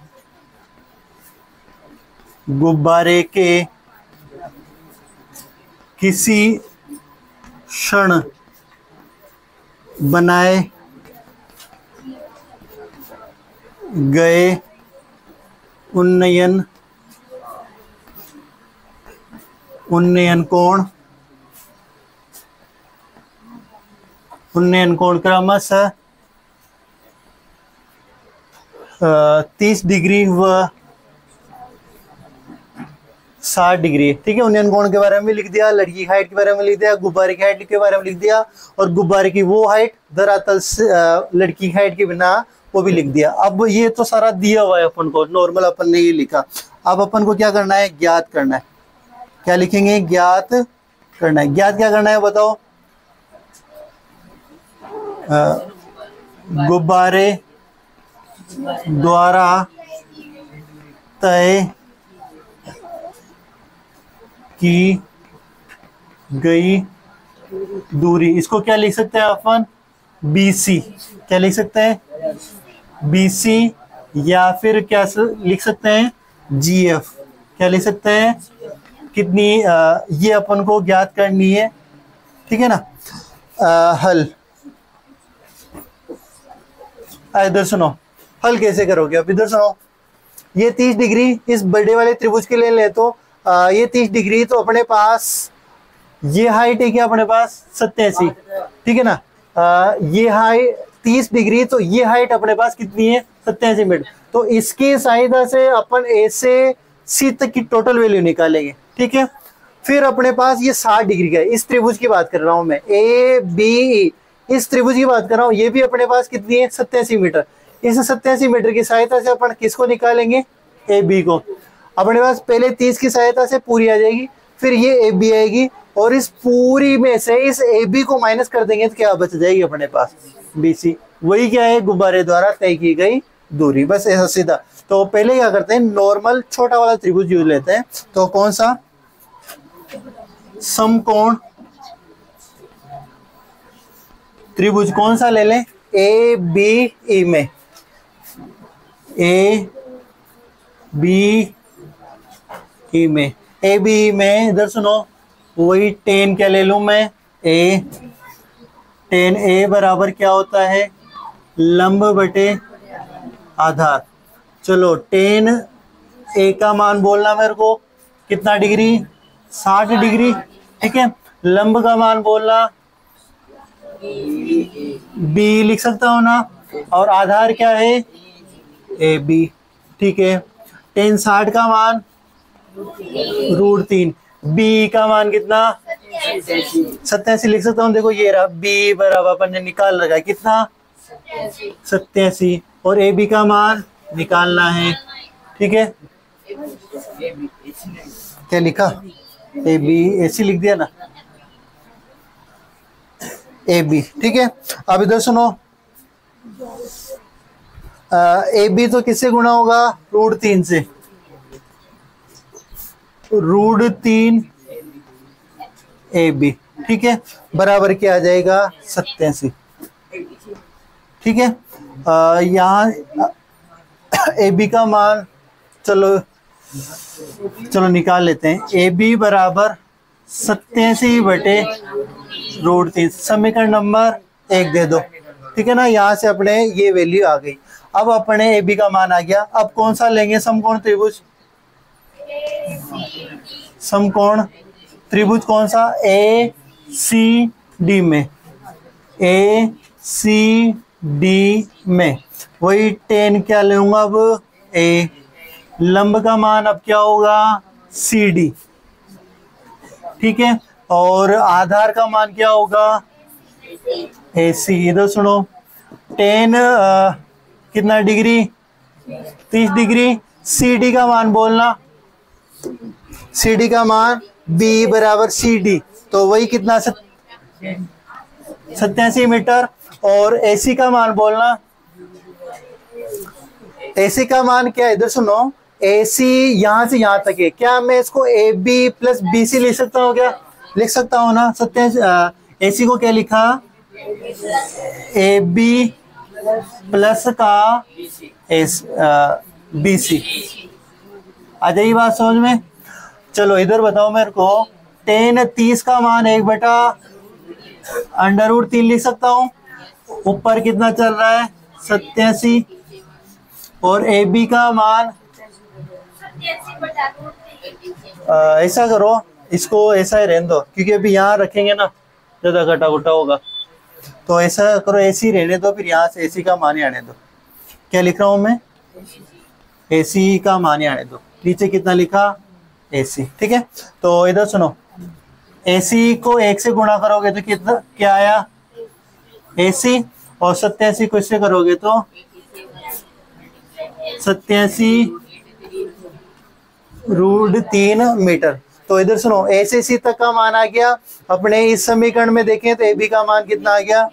गुब्बारे के किसी क्षण बनाए गए उन्नयन कोण क्रमशः 30 डिग्री व 60 डिग्री, ठीक है। उन्नयन कोण के बारे में लिख दिया, लड़की की हाइट के बारे में लिख दिया, गुब्बारे की हाइट के बारे में लिख दिया, और गुब्बारे की वो हाइट धरातल से लड़की की हाइट के बिना वो भी लिख दिया। अब ये तो सारा दिया हुआ है अपन को, नॉर्मल अपन ने ये लिखा। अब अपन को क्या करना है, ज्ञात करना है। क्या लिखेंगे, ज्ञात करना है। ज्ञात क्या करना है बताओ, गुब्बारे द्वारा तय की गई दूरी, इसको क्या लिख सकते हैं अपन, BC। क्या लिख सकते हैं, BC, या फिर क्या लिख सकते हैं, GF। क्या लिख सकते हैं, कितनी ये अपन को ज्ञात करनी है, ठीक है ना। हल, इधर सुनो, हल कैसे करोगे। अब इधर सुनो, ये 30 डिग्री इस बड़े वाले त्रिभुज के लिए ले तो ये 30 डिग्री तो अपने पास ये हाइट है क्या, अपने पास 87, ठीक है ना। ये हाइट 30 डिग्री तो ये हाइट अपने पास कितनी है 87 मीटर। तो इसकी सहायता से अपन ए से सी तक की टोटल वैल्यू निकालेंगे, ठीक है। फिर अपने पास ये 60 डिग्री का है, इस त्रिभुज की बात कर रहा हूं मैं, ABE, इस त्रिभुज की बात कर रहा हूं। ये भी अपने पास कितनी है 87 मीटर। इस 87 मीटर की सहायता से अपन किसको निकालेंगे, AB को। अपने पास पहले 30 की सहायता से पूरी आ जाएगी, फिर ये AB आएगी, और इस पूरी में से इस ए बी को माइनस कर देंगे तो क्या बच जाएगी अपने पास, बी सी। वही क्या है, गुब्बारे द्वारा तय की गई दूरी, बस ऐसा सीधा। तो पहले क्या करते हैं, नॉर्मल छोटा वाला त्रिभुज यूज लेते हैं। तो कौन सा, समकोण त्रिभुज कौन सा ले लें, ए बी ई में, ए बी ई में, ए बी ई में इधर सुनो, वही टेन क्या ले लूं मैं, ए, टेन ए बराबर क्या होता है, लंब बटे आधार। चलो टेन ए का मान बोलना मेरे को, कितना डिग्री, 60 डिग्री, ठीक है। लंब का मान बोलना, बी लिख सकता हूं ना, और आधार क्या है, ए बी, ठीक है। टेन 60 का मान √3, बी का मान कितना, 87 लिख सकता हूँ। देखो ये रहा, बी बराबर अपन ने निकाल लगा कितना, 87, और ए बी का मान निकालना है, ठीक है। क्या लिखा, ए बी, ऐसी लिख दिया ना, ए बी, ठीक है। अब इधर सुनो, ए बी तो किससे गुणा होगा, √3 से, √3 ए बी, ठीक है, बराबर क्या आ जाएगा, 87, ठीक है। यहाँ ए बी का मान चलो निकाल लेते हैं। ए बी बराबर 87 बटे √3, समीकरण नंबर 1 दे दो, ठीक है ना। यहाँ से अपने ये वैल्यू आ गई। अब अपने ए बी का मान आ गया। अब कौन सा लेंगे, समकोण त्रिभुज, समकोण त्रिभुज कौन सा, ए सी डी में, ए सी डी में, वही 10 क्या लूंगा अब, ए, लंब का मान अब क्या होगा, सी डी, ठीक है, और आधार का मान क्या होगा, ए सी। इधर सुनो, 10 कितना डिग्री, 30 डिग्री, सी डी का मान बोलना, सी डी का मान बी बराबर सी डी, तो वही कितना, 87 मीटर, और एसी का मान बोलना, एसी का मान क्या है, इधर सुनो, एसी यहां से यहां तक है, क्या मैं इसको A B plus B C लिख सकता हूँ, क्या लिख सकता हूँ ना, 87, एसी को क्या लिखा, ए बी प्लस का एस बी सी। आ जाइए बात समझ में। चलो इधर बताओ मेरे को, 10 30 का मान 1/√3 लिख सकता हूँ, ऊपर कितना चल रहा है, 87, और ए बी का मान ऐसा करो, इसको ऐसा ही रहने दो, क्योंकि अभी यहाँ रखेंगे ना ज्यादा घटा घुटा होगा, तो ऐसा करो, एसी रहने दो, फिर यहाँ से एसी का मान ही आने दो। क्या लिख रहा हूँ मैं, एसी का मान ही आने दो, नीचे कितना लिखा, एसी, ठीक है। तो इधर सुनो, एसी को 1 से गुणा करोगे तो कितना क्या आया, एसी, और 87 को इससे करोगे तो 87√3 मीटर। तो इधर सुनो, ए से सी तक का मान आ गया। अपने इस समीकरण में देखें तो ए बी का मान कितना आ गया,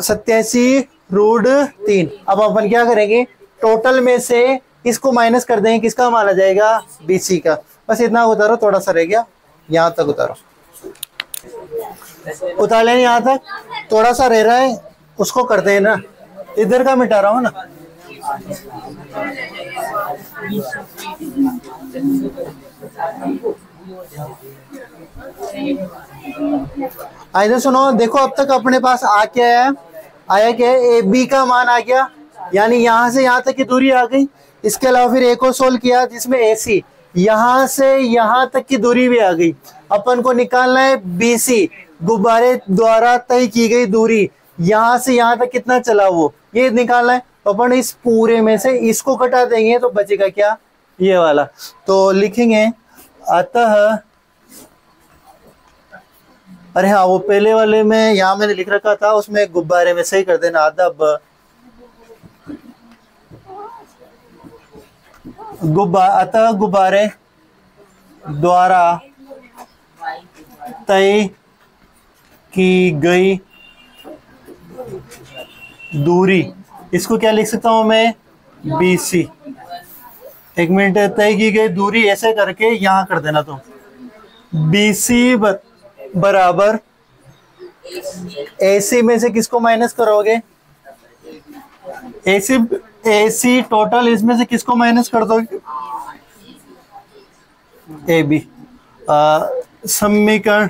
87√3। अब अपन क्या करेंगे, टोटल में से इसको माइनस कर देंगे, किसका मान आ जाएगा, बी सी का। बस इतना उतारो, थोड़ा सा रह गया, यहाँ तक उतारो, उतार लें, यहाँ तक थोड़ा सा रह रहा है, उसको करते हैं ना, इधर का मिटा रहा हूँ ना। इधर सुनो, देखो अब तक अपने पास आ क्या है, आया क्या है, ए बी का मान आ गया, यानी यहां से यहां तक की दूरी आ गई। इसके अलावा फिर एक और सोल्व किया जिसमें ए सी, यहां से यहां तक की दूरी भी आ गई। अपन को निकालना है बी सी, गुब्बारे द्वारा तय की गई दूरी, यहां से यहां तक कितना चला वो, ये निकालना है। अपन इस पूरे में से इसको घटा देंगे तो बचेगा क्या, ये वाला। तो लिखेंगे अतः, अरे हाँ, वो पहले वाले में यहाँ मैंने लिख रखा था, उसमें गुब्बारे में सही कर देना, अदब अतः गुब्बारे द्वारा तय की गई दूरी, इसको क्या लिख सकता हूं मैं, BC। 1 मिनट, तय की गई दूरी ऐसे करके यहां कर देना, तो BC बराबर AC में से किसको माइनस करोगे, AC टोटल इसमें से किसको माइनस कर दोगे, AB। समीकरण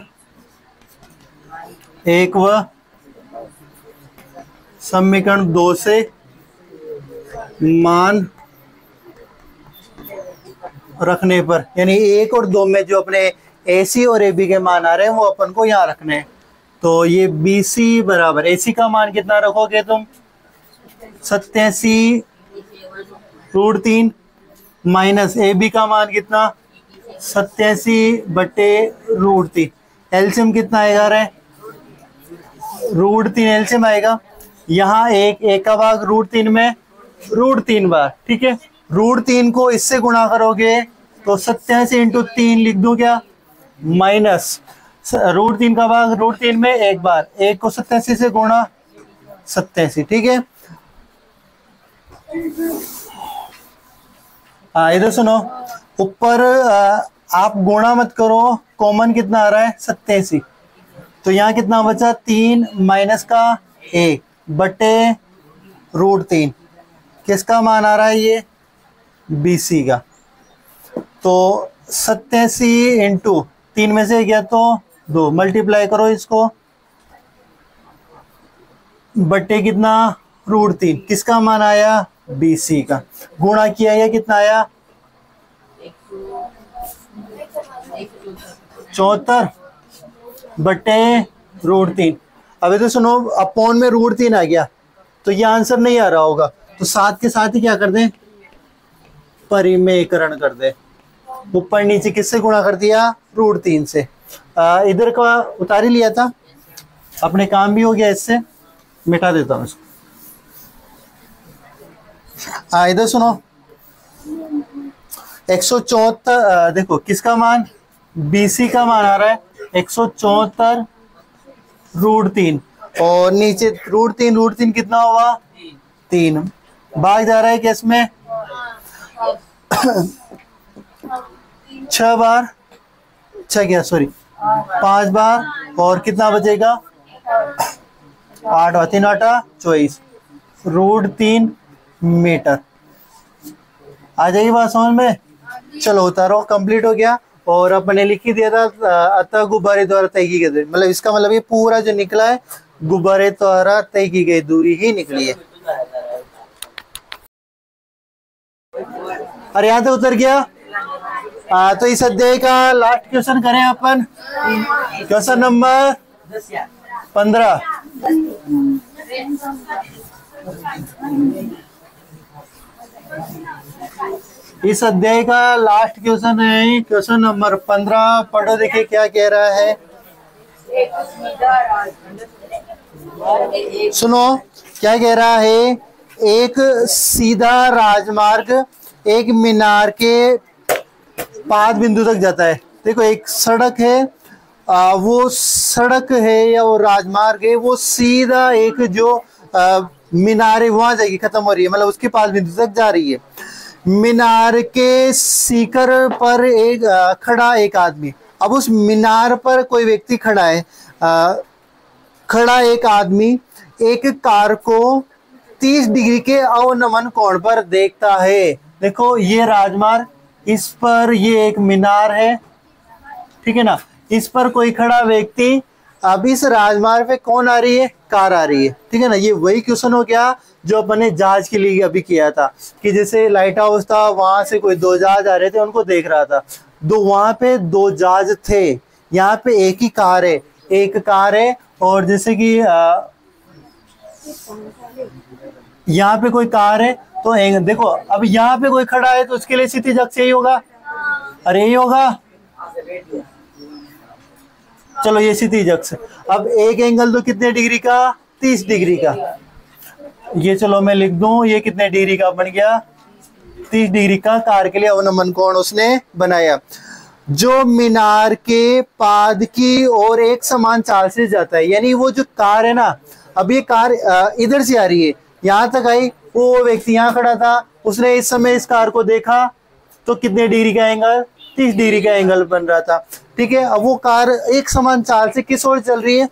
1 व समीकरण 2 से मान रखने पर, यानी 1 और 2 में जो अपने AC और AB के मान आ रहे हैं वो अपन को यहाँ रखने हैं। तो ये BC बराबर, AC का मान कितना रखोगे तुम, 87√3 माइनस AB का मान कितना, 87/√3। एलसीएम कितना आएगा रे, √3 एलसीएम आएगा। यहाँ एक का भाग √3 में √3 बार, ठीक है। √3 को इससे गुणा करोगे तो 87 × 3 लिख दूं क्या, माइनस √3 का भाग √3 में एक बार, 1 को 87 से गुणा 87, ठीक है। इधर सुनो, ऊपर आप गुणा मत करो, कॉमन कितना आ रहा है 87, तो यहाँ कितना बचा 3 माइनस का 1 बटे √3, किसका मान आ रहा है ये, BC का। तो 87 × 3 में से गया तो 2, मल्टीप्लाई करो इसको, बटे कितना √3, किसका मान आया, BC का। गुणा किया या कितना आया, 74 बटे √3। अभी तो सुनो, अपॉन में √3 आ गया तो ये आंसर नहीं आ रहा होगा, तो साथ के साथ ही क्या कर दें, परिमेयकरण कर दे। ऊपर नीचे किससे गुणा कर दिया, √3 से। इधर का उतार ही लिया था, अपने काम भी हो गया, इससे मिटा देता हूं इसको। इधर सुनो, 174, देखो किसका मान, BC का मान आ रहा है 174√3, और नीचे √3 कितना हुआ, 3 भाग जा रहा है किस में, 6 बार, 6 गया सॉरी 5 बार, और कितना बचेगा 8 और 3 8 24, √3 मीटर। आ जाएगी बात समझ में। चलो उतारो, कंप्लीट हो गया। और अपने लिख ही दिया था, अतः गुब्बारे द्वारा तय की गई, मतलब इसका मतलब ये पूरा जो निकला है गुब्बारे द्वारा तय की गई दूरी ही निकली है। अरे यहाँ तो उतर गया। तो इस अध्याय का लास्ट क्वेश्चन करें अपन, क्वेश्चन नंबर 15। इस अध्याय का लास्ट क्वेश्चन है, क्वेश्चन नंबर 15। पढ़ो, देखिए क्या कह रहा है। सुनो क्या कह रहा है। एक सीधा राजमार्ग एक मीनार के 5 बिंदु तक जाता है। देखो एक सड़क है, वो सड़क है या वो राजमार्ग है, वो सीधा एक जो मीनार है वहां जाएगी, खत्म हो रही है, मतलब उसके 5 बिंदु तक जा रही है। मीनार के शिखर पर एक खड़ा एक आदमी। अब उस मीनार पर कोई व्यक्ति खड़ा है, खड़ा एक आदमी एक कार को 30 डिग्री के अवनमन कोण पर देखता है। देखो ये राजमार्ग, इस पर ये एक मीनार है, ठीक है ना, इस पर कोई खड़ा व्यक्ति। अब इस राजमार्ग पे कौन आ रही है, कार आ रही है, ठीक है ना। ये वही क्वेश्चन हो गया जो अपने जहाज के लिए अभी किया था, कि जैसे लाइट हाउस था, वहां से कोई 2 जहाज आ रहे थे, उनको देख रहा था। वहां पे 2 जहाज थे, यहाँ पे एक ही कार है, एक कार है। और जैसे कि यहाँ पे कोई कार है, तो देखो अब यहाँ पे कोई खड़ा है तो उसके लिए क्षितिज अक्ष यही होगा। अरे यही होगा, चलो ये क्षितिज अक्ष। अब एक एंगल तो कितने डिग्री का, 30 डिग्री का। ये चलो मैं लिख दूं, ये कितने डिग्री का बन गया, 30 डिग्री का कार के लिए अवनमन कोण उसने बनाया। जो मीनार के पाद की ओर एक समान चाल से जाता है। यानी वो जो कार है ना, अब ये कार इधर से आ रही है, यहां तक आई, वो व्यक्ति यहाँ खड़ा था, उसने इस समय इस कार को देखा तो कितने डिग्री का एंगल, 30 डिग्री का एंगल बन रहा था। ठीक है, अब वो कार एक समान चाल से किस ओर चल रही है,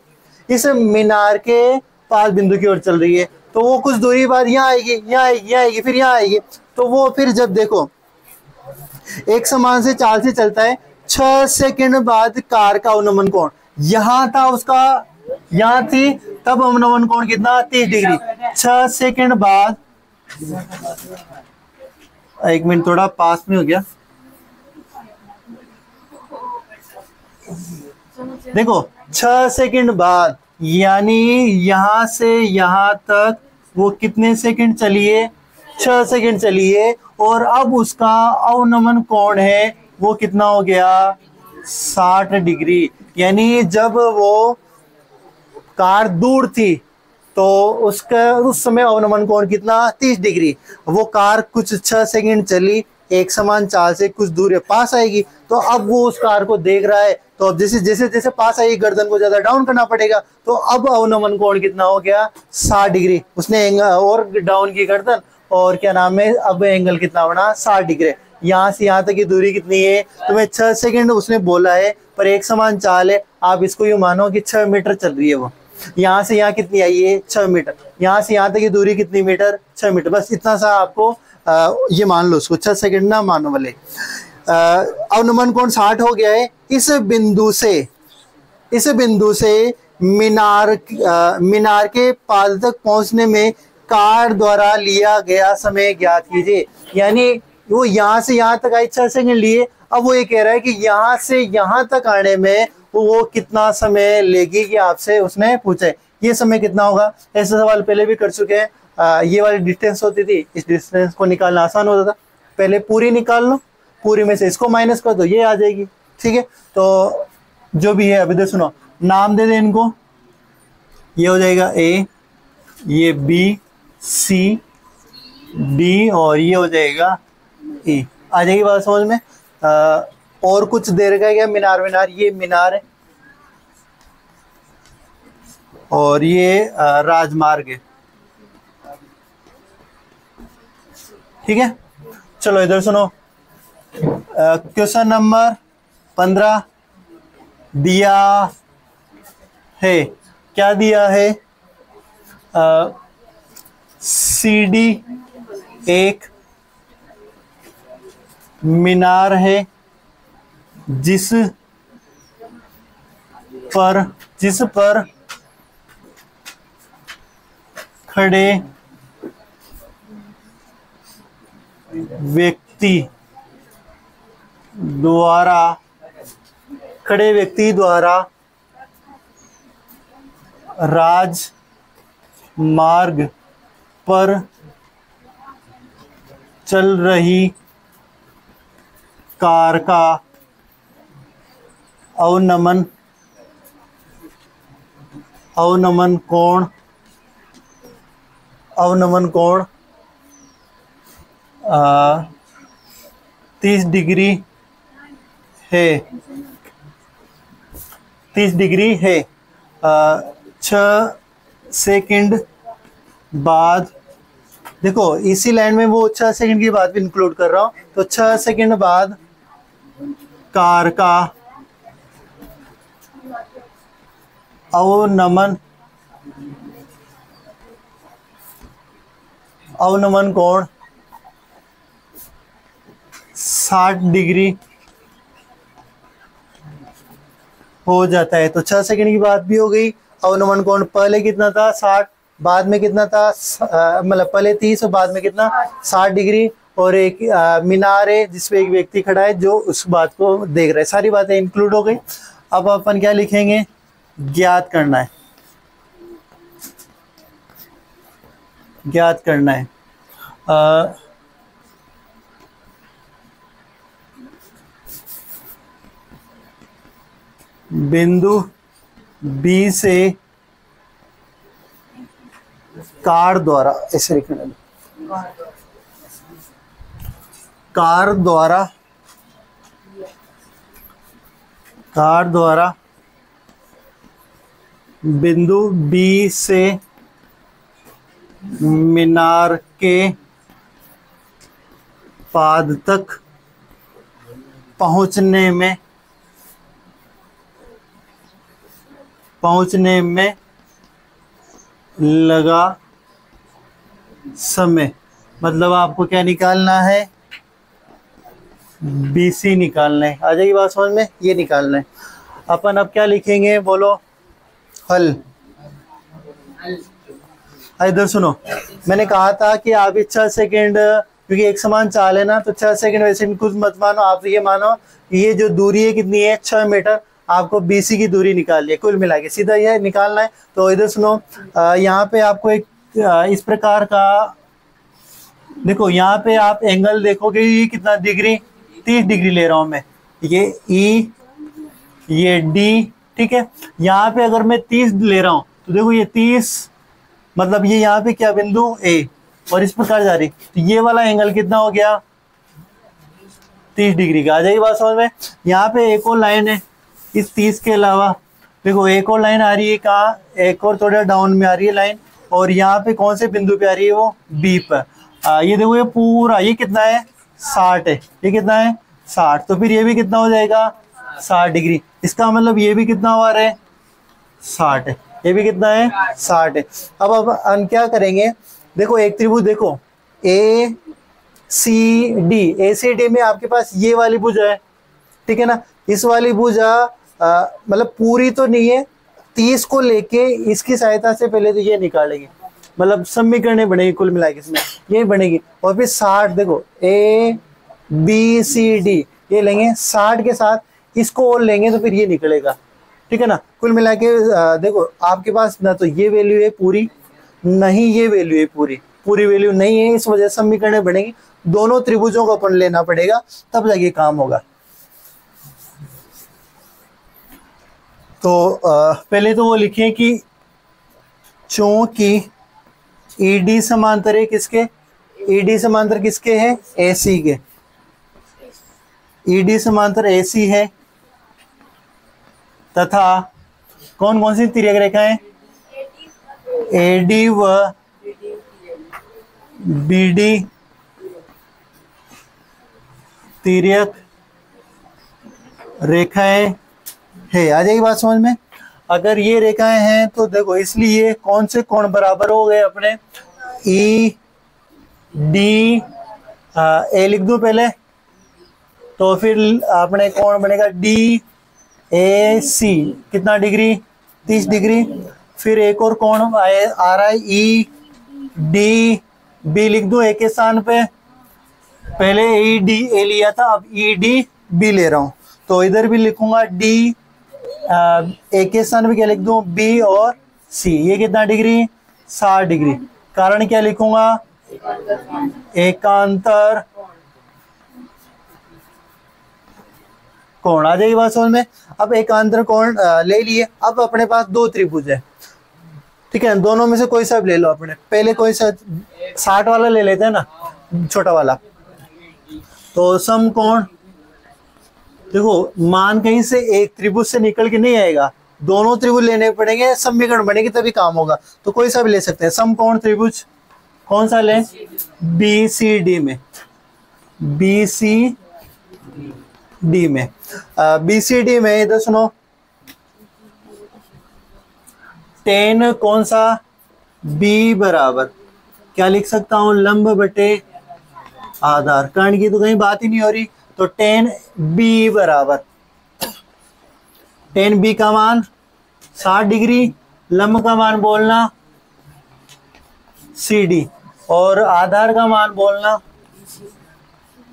इस मीनार के पाद बिंदु की ओर चल रही है। तो वो कुछ दूरी बाद यहाँ आएगी, यहाँ आएगी, यहाँ आएगी, फिर यहाँ आएगी। तो वो फिर जब देखो एक समान से चाल से चलता है, 6 सेकंड बाद कार का अवनमन कोण यहां था, उसका यहां थी, तब अवनमन कोण कितना, 30 डिग्री। 6 सेकंड बाद, एक मिनट थोड़ा पास में हो गया, देखो 6 सेकंड बाद, यानी यहां से यहां तक वो कितने सेकंड चली है, 6 सेकंड चली है। और अब उसका अवनमन कोण है वो कितना हो गया, 60 डिग्री। यानी जब वो कार दूर थी तो उसका उस समय अवनमन कोण कितना, 30 डिग्री। वो कार कुछ 6 सेकंड चली एक समान चाल से, कुछ दूर पास आएगी, तो अब वो उस कार को देख रहा है, तो अब जैसे जैसे जैसे पास आएगी गर्दन को ज्यादा डाउन करना पड़ेगा, तो अब अवनमन कोण कितना हो गया, 60 डिग्री। उसने और डाउन की गर्दन, और क्या नाम है, अब एंगल कितना बना, 60 डिग्री। यहाँ से यहाँ तक की दूरी कितनी है, तुम्हें 6 सेकंड उसने बोला है, पर एक समान चाल है, आप इसको यूं मानो कि 6 मीटर चल रही है वो। यहाँ से यहाँ कितनी आई है, 6 मीटर। यहाँ से यहाँ तक की दूरी कितनी मीटर, 6 मीटर। बस इतना सा आपको ये मान लो, उसको 6 सेकंड ना मानो वाले। अवनमन कोण 60 हो गया है। इस बिंदु से मीनार के पाद तक पहुंचने में कार द्वारा लिया गया समय ज्ञात कीजिए। यानी वो यहाँ से यहाँ तक आई, 6 सेकंड लिए, अब वो ये कह रहा है कि यहाँ से यहाँ तक आने में वो कितना समय लेगी, कि आपसे उसने पूछा है ये समय कितना होगा। ऐसे सवाल पहले भी कर चुके हैं। ये वाली डिस्टेंस होती थी, इस डिस्टेंस को निकालना आसान होता था, पहले पूरी निकाल लो, पूरी में से इसको माइनस कर दो, ये आ जाएगी। ठीक है, तो जो भी है अभी तो सुनो, नाम दे दे इनको, ये हो जाएगा ए, ये बी, सी, डी, और ये हो जाएगा ई। आ जाएगी बात समझ में। और कुछ दे रखा है क्या, मीनार, ये मीनार है, और ये राजमार्ग है। ठीक है, चलो इधर सुनो। क्वेश्चन नंबर 15 दिया है, क्या दिया है, CD एक मीनार है जिस पर खड़े व्यक्ति द्वारा राजमार्ग पर चल रही कार का अवनमन कोण 30 डिग्री है, 30 डिग्री है। 6 सेकंड बाद, देखो इसी लाइन में वो 6 सेकंड की बात भी इंक्लूड कर रहा हूं, तो 6 सेकंड बाद कार का अवनमन कोण 60 डिग्री हो जाता है। तो 6 सेकंड की बात भी हो गई। अवनमन कोण पहले कितना था, 60, बाद में कितना था, मतलब पहले 30 और बाद में कितना, 60 डिग्री। और एक मीनार है जिसपे एक व्यक्ति खड़ा है जो उस बात को देख रहा है। सारी बातें इंक्लूड हो गई। अब अपन क्या लिखेंगे, ज्ञात करना है, ज्ञात करना है। बिंदु बी से कार द्वारा, ऐसे लिखना है, कार द्वारा तार द्वारा बिंदु बी से मीनार के पाद तक पहुंचने में लगा समय। मतलब आपको क्या निकालना है, BC निकालना है। आ जाएगी बात समझ में, ये निकालना है। अपन अब क्या लिखेंगे, बोलो हल। इधर सुनो, मैंने कहा था कि आप 6 सेकेंड, क्योंकि एक समान चाल है ना, तो 6 सेकेंड वैसे भी कुछ मत मानो, आप ये मानो ये जो दूरी है कितनी है, 6 मीटर। आपको BC की दूरी निकालनी है, कुल मिला के सीधा यह निकालना है। तो इधर सुनो, यहाँ पे आपको एक इस प्रकार का देखो, यहाँ पे आप एंगल देखोगे, ये कितना डिग्री, 30 डिग्री ले रहा हूं मैं, ये E, ये D, ठीक है। यहाँ पे अगर मैं 30 ले रहा हूं तो देखो ये 30, मतलब ये यहाँ पे क्या बिंदु A, और इस प्रकार जा रही, तो ये वाला एंगल कितना हो गया, 30 डिग्री का। आ जाएगी बात समझ में। यहाँ पे एक और लाइन है इस 30 के अलावा, देखो एक और लाइन आ रही है, कहाँ, एक और थोड़ा डाउन में आ रही है लाइन, और यहाँ पे कौन से बिंदु पे आ रही है, वो B पर। ये देखो ये पूरा, ये कितना है, 60 है, ये कितना है 60, तो फिर ये भी कितना हो जाएगा 60 डिग्री। इसका मतलब ये भी कितना हुआ है, 60 है, ये भी कितना है 60 है। अब हम क्या करेंगे, देखो एक त्रिभुज देखो ACD में आपके पास ये वाली भुजा है, ठीक है ना। इस वाली भुजा मतलब पूरी तो नहीं है, 30 को लेके इसकी सहायता से पहले तो ये निकालेंगे, मतलब समीकरण बनेगी कुल मिला के इसमें, ये बनेगी। और फिर 60 देखो ABCD ये लेंगे, 60 के साथ इसको और लेंगे तो फिर ये निकलेगा, ठीक है ना। कुल मिला के देखो आपके पास ना तो ये वैल्यू है पूरी, नहीं ये वैल्यू है पूरी वैल्यू नहीं है, इस वजह से समीकरण बनेगी। दोनों त्रिभुजों को अपन लेना पड़ेगा, तब जाके काम होगा। तो पहले तो वो लिखें कि चूंकि ED समांतर है किसके, ED समांतर किसके है, AC के। ED समांतर AC है तथा कौन कौन सी तिर्यक रेखाएं, AD व BD तिर्यक रेखाएं है। आ जाएगी बात समझ में। अगर ये रेखाएं हैं तो देखो, इसलिए कौन से कोण बराबर हो गए अपने, ED A लिख दूं पहले, तो फिर अपने कोण बनेगा DAC, कितना डिग्री, 30 डिग्री। फिर एक और कोण आ रहा है EDB, लिख दूं एक के स्थान पे, पहले EDA लिया था, अब EDB ले रहा हूं, तो इधर भी लिखूंगा D, एक के स्थान पे क्या लिख दूं, B और C। ये कितना डिग्री, 60 डिग्री। कारण क्या लिखूंगा, एकांतर कोण। आ जाएगी बात समझ में। अब एकांतर कोण ले लिए, अब अपने पास दो त्रिभुज है, ठीक है, दोनों में से कोई सा ले लो अपने, पहले कोई सा 60 वाला ले लेते हैं ना, छोटा वाला। तो समकोण, देखो मान कहीं से एक त्रिभुज से निकल के नहीं आएगा, दोनों त्रिभुज लेने पड़ेंगे, समीकरण बनेगी तभी काम होगा। तो कोई सा भी ले सकते हैं। समकोण त्रिभुज कौन सा लें, BCD में, BCD में इधर सुनो, tan कौन सा, B बराबर क्या लिख सकता हूं, लंब बटे आधार। कर्ण की तो कहीं बात ही नहीं हो रही, तो tan B बराबर, tan B का मान 60 डिग्री, लंब का मान बोलना CD, और आधार का मान बोलना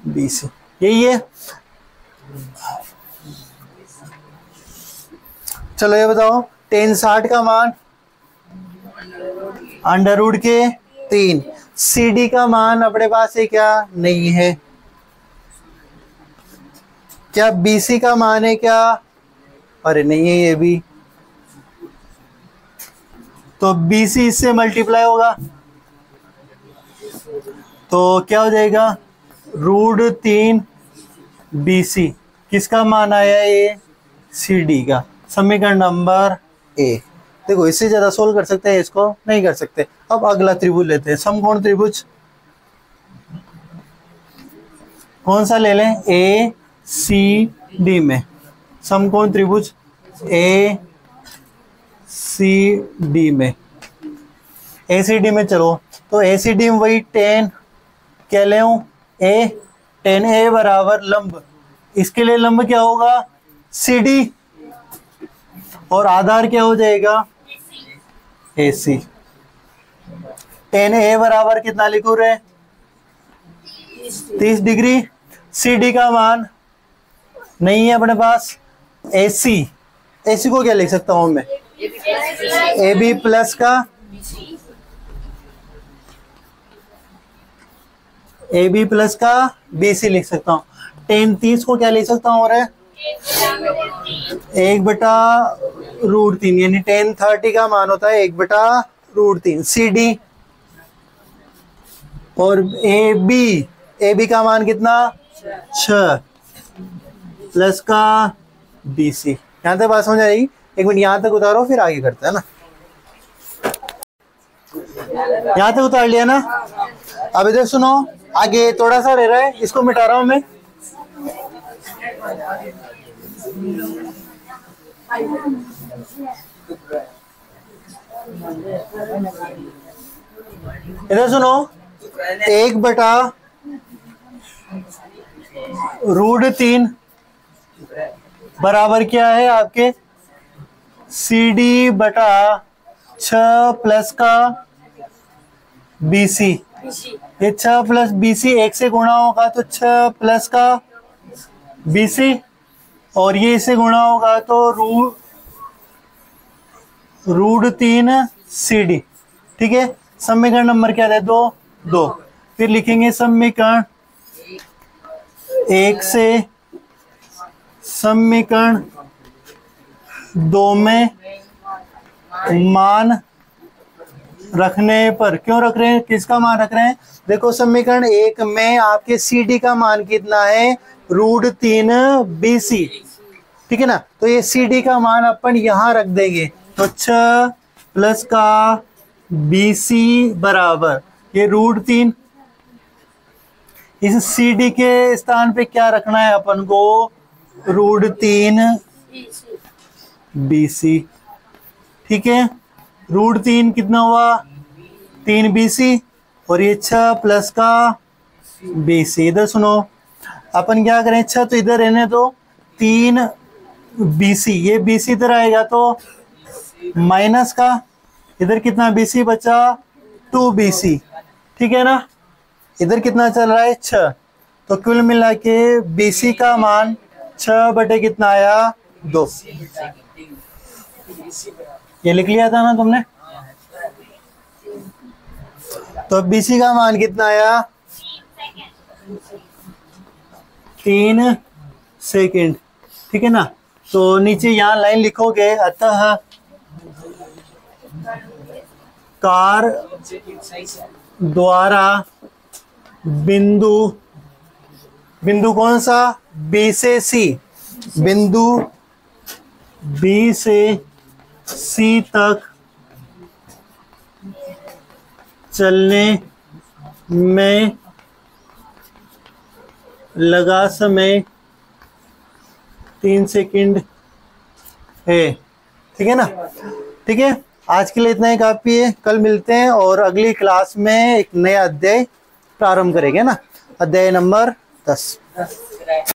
BC। यही है। चलो ये बताओ, tan 60 का मान √3, CD का मान अपने पास है क्या, नहीं है। क्या BC का मान है क्या, अरे नहीं है ये भी, तो BC इससे मल्टीप्लाई होगा, तो क्या हो जाएगा, √3 BC। किसका मान आया ये, सी डी का समीकरण नंबर ए। देखो इससे ज्यादा सोल्व कर सकते हैं, इसको नहीं कर सकते। अब अगला त्रिभुज लेते हैं, समकोण त्रिभुज। कौन सा ले लें? ए सी डी में समकोण त्रिभुज ए सी डी में। ए सी डी में चलो, तो ए सी डी में वही टेन क्या ले ए, टेन ए बराबर लंब, इसके लिए लंब क्या होगा? सी डी, और आधार क्या हो जाएगा? ए सी। टेन ए बराबर कितना लिखो रे? 30 डिग्री। सी डी का मान नहीं है अपने पास, ए सी। ए सी को क्या लिख सकता हूं मैं? ए बी प्लस का ए बी प्लस का बी सी लिख सकता हूँ। टेन 30 को क्या लिख सकता हूँ? और 1/√3, यानी टेन 30 का मान होता है 1/√3 सी डी। और ए बी का मान कितना? 6 प्लस का बी सी। यहां तक बात समझ आएगी? एक मिनट यहां तक उतारो, फिर आगे करते हैं ना। यहां तक उतार लिया ना? अब इधर सुनो, आगे थोड़ा सा रह रहा है, इसको मिटा रहा हूं मैं। इधर सुनो, 1/√3 बराबर क्या है आपके? सी डी बटा 6 प्लस का बी सी। ये 6 प्लस बी सी 1 से गुणा होगा तो 6 प्लस का बी सी, और ये इससे गुणा होगा तो √3 सी डी। ठीक है, समीकरण नंबर क्या है? 2। फिर लिखेंगे समीकरण 1 से समीकरण 2 में मान रखने पर, क्यों रख रहे हैं, किसका मान रख रहे हैं? देखो समीकरण 1 में आपके सी डी का मान कितना है? √3 बी सी। ठीक है ना, तो ये सी डी का मान अपन यहां रख देंगे, तो 6 प्लस का बी सी बराबर ये √3। इस सी डी के स्थान पे क्या रखना है अपन को? √3 बी सी। ठीक है, √3 कितना हुआ? 3 बी सी, और ये 6 प्लस का बी सी। इधर सुनो, अपन क्या करें? 6 तो इधर रहने दो, 3 बी सी, ये बी सी इधर आएगा तो माइनस का, इधर कितना बी सी बचा? 2 बी सी। ठीक है ना, इधर कितना चल रहा है? 6। तो कुल मिला के बी सी का मान 6 बटे कितना आया? 2। ये लिख लिया था ना तुमने? तो बी सी का मान कितना आया? 3 सेकंड। ठीक है ना, तो नीचे यहाँ लाइन लिखोगे, अतः कार द्वारा बिंदु कौन सा? बी से सी। बिंदु बी से सी तक चलने में लगा समय 3 सेकंड है। ठीक है ना? ठीक है, आज के लिए इतना ही काफी है। कल मिलते हैं और अगली क्लास में एक नया अध्याय प्रारंभ करेंगे ना, अध्याय नंबर 10।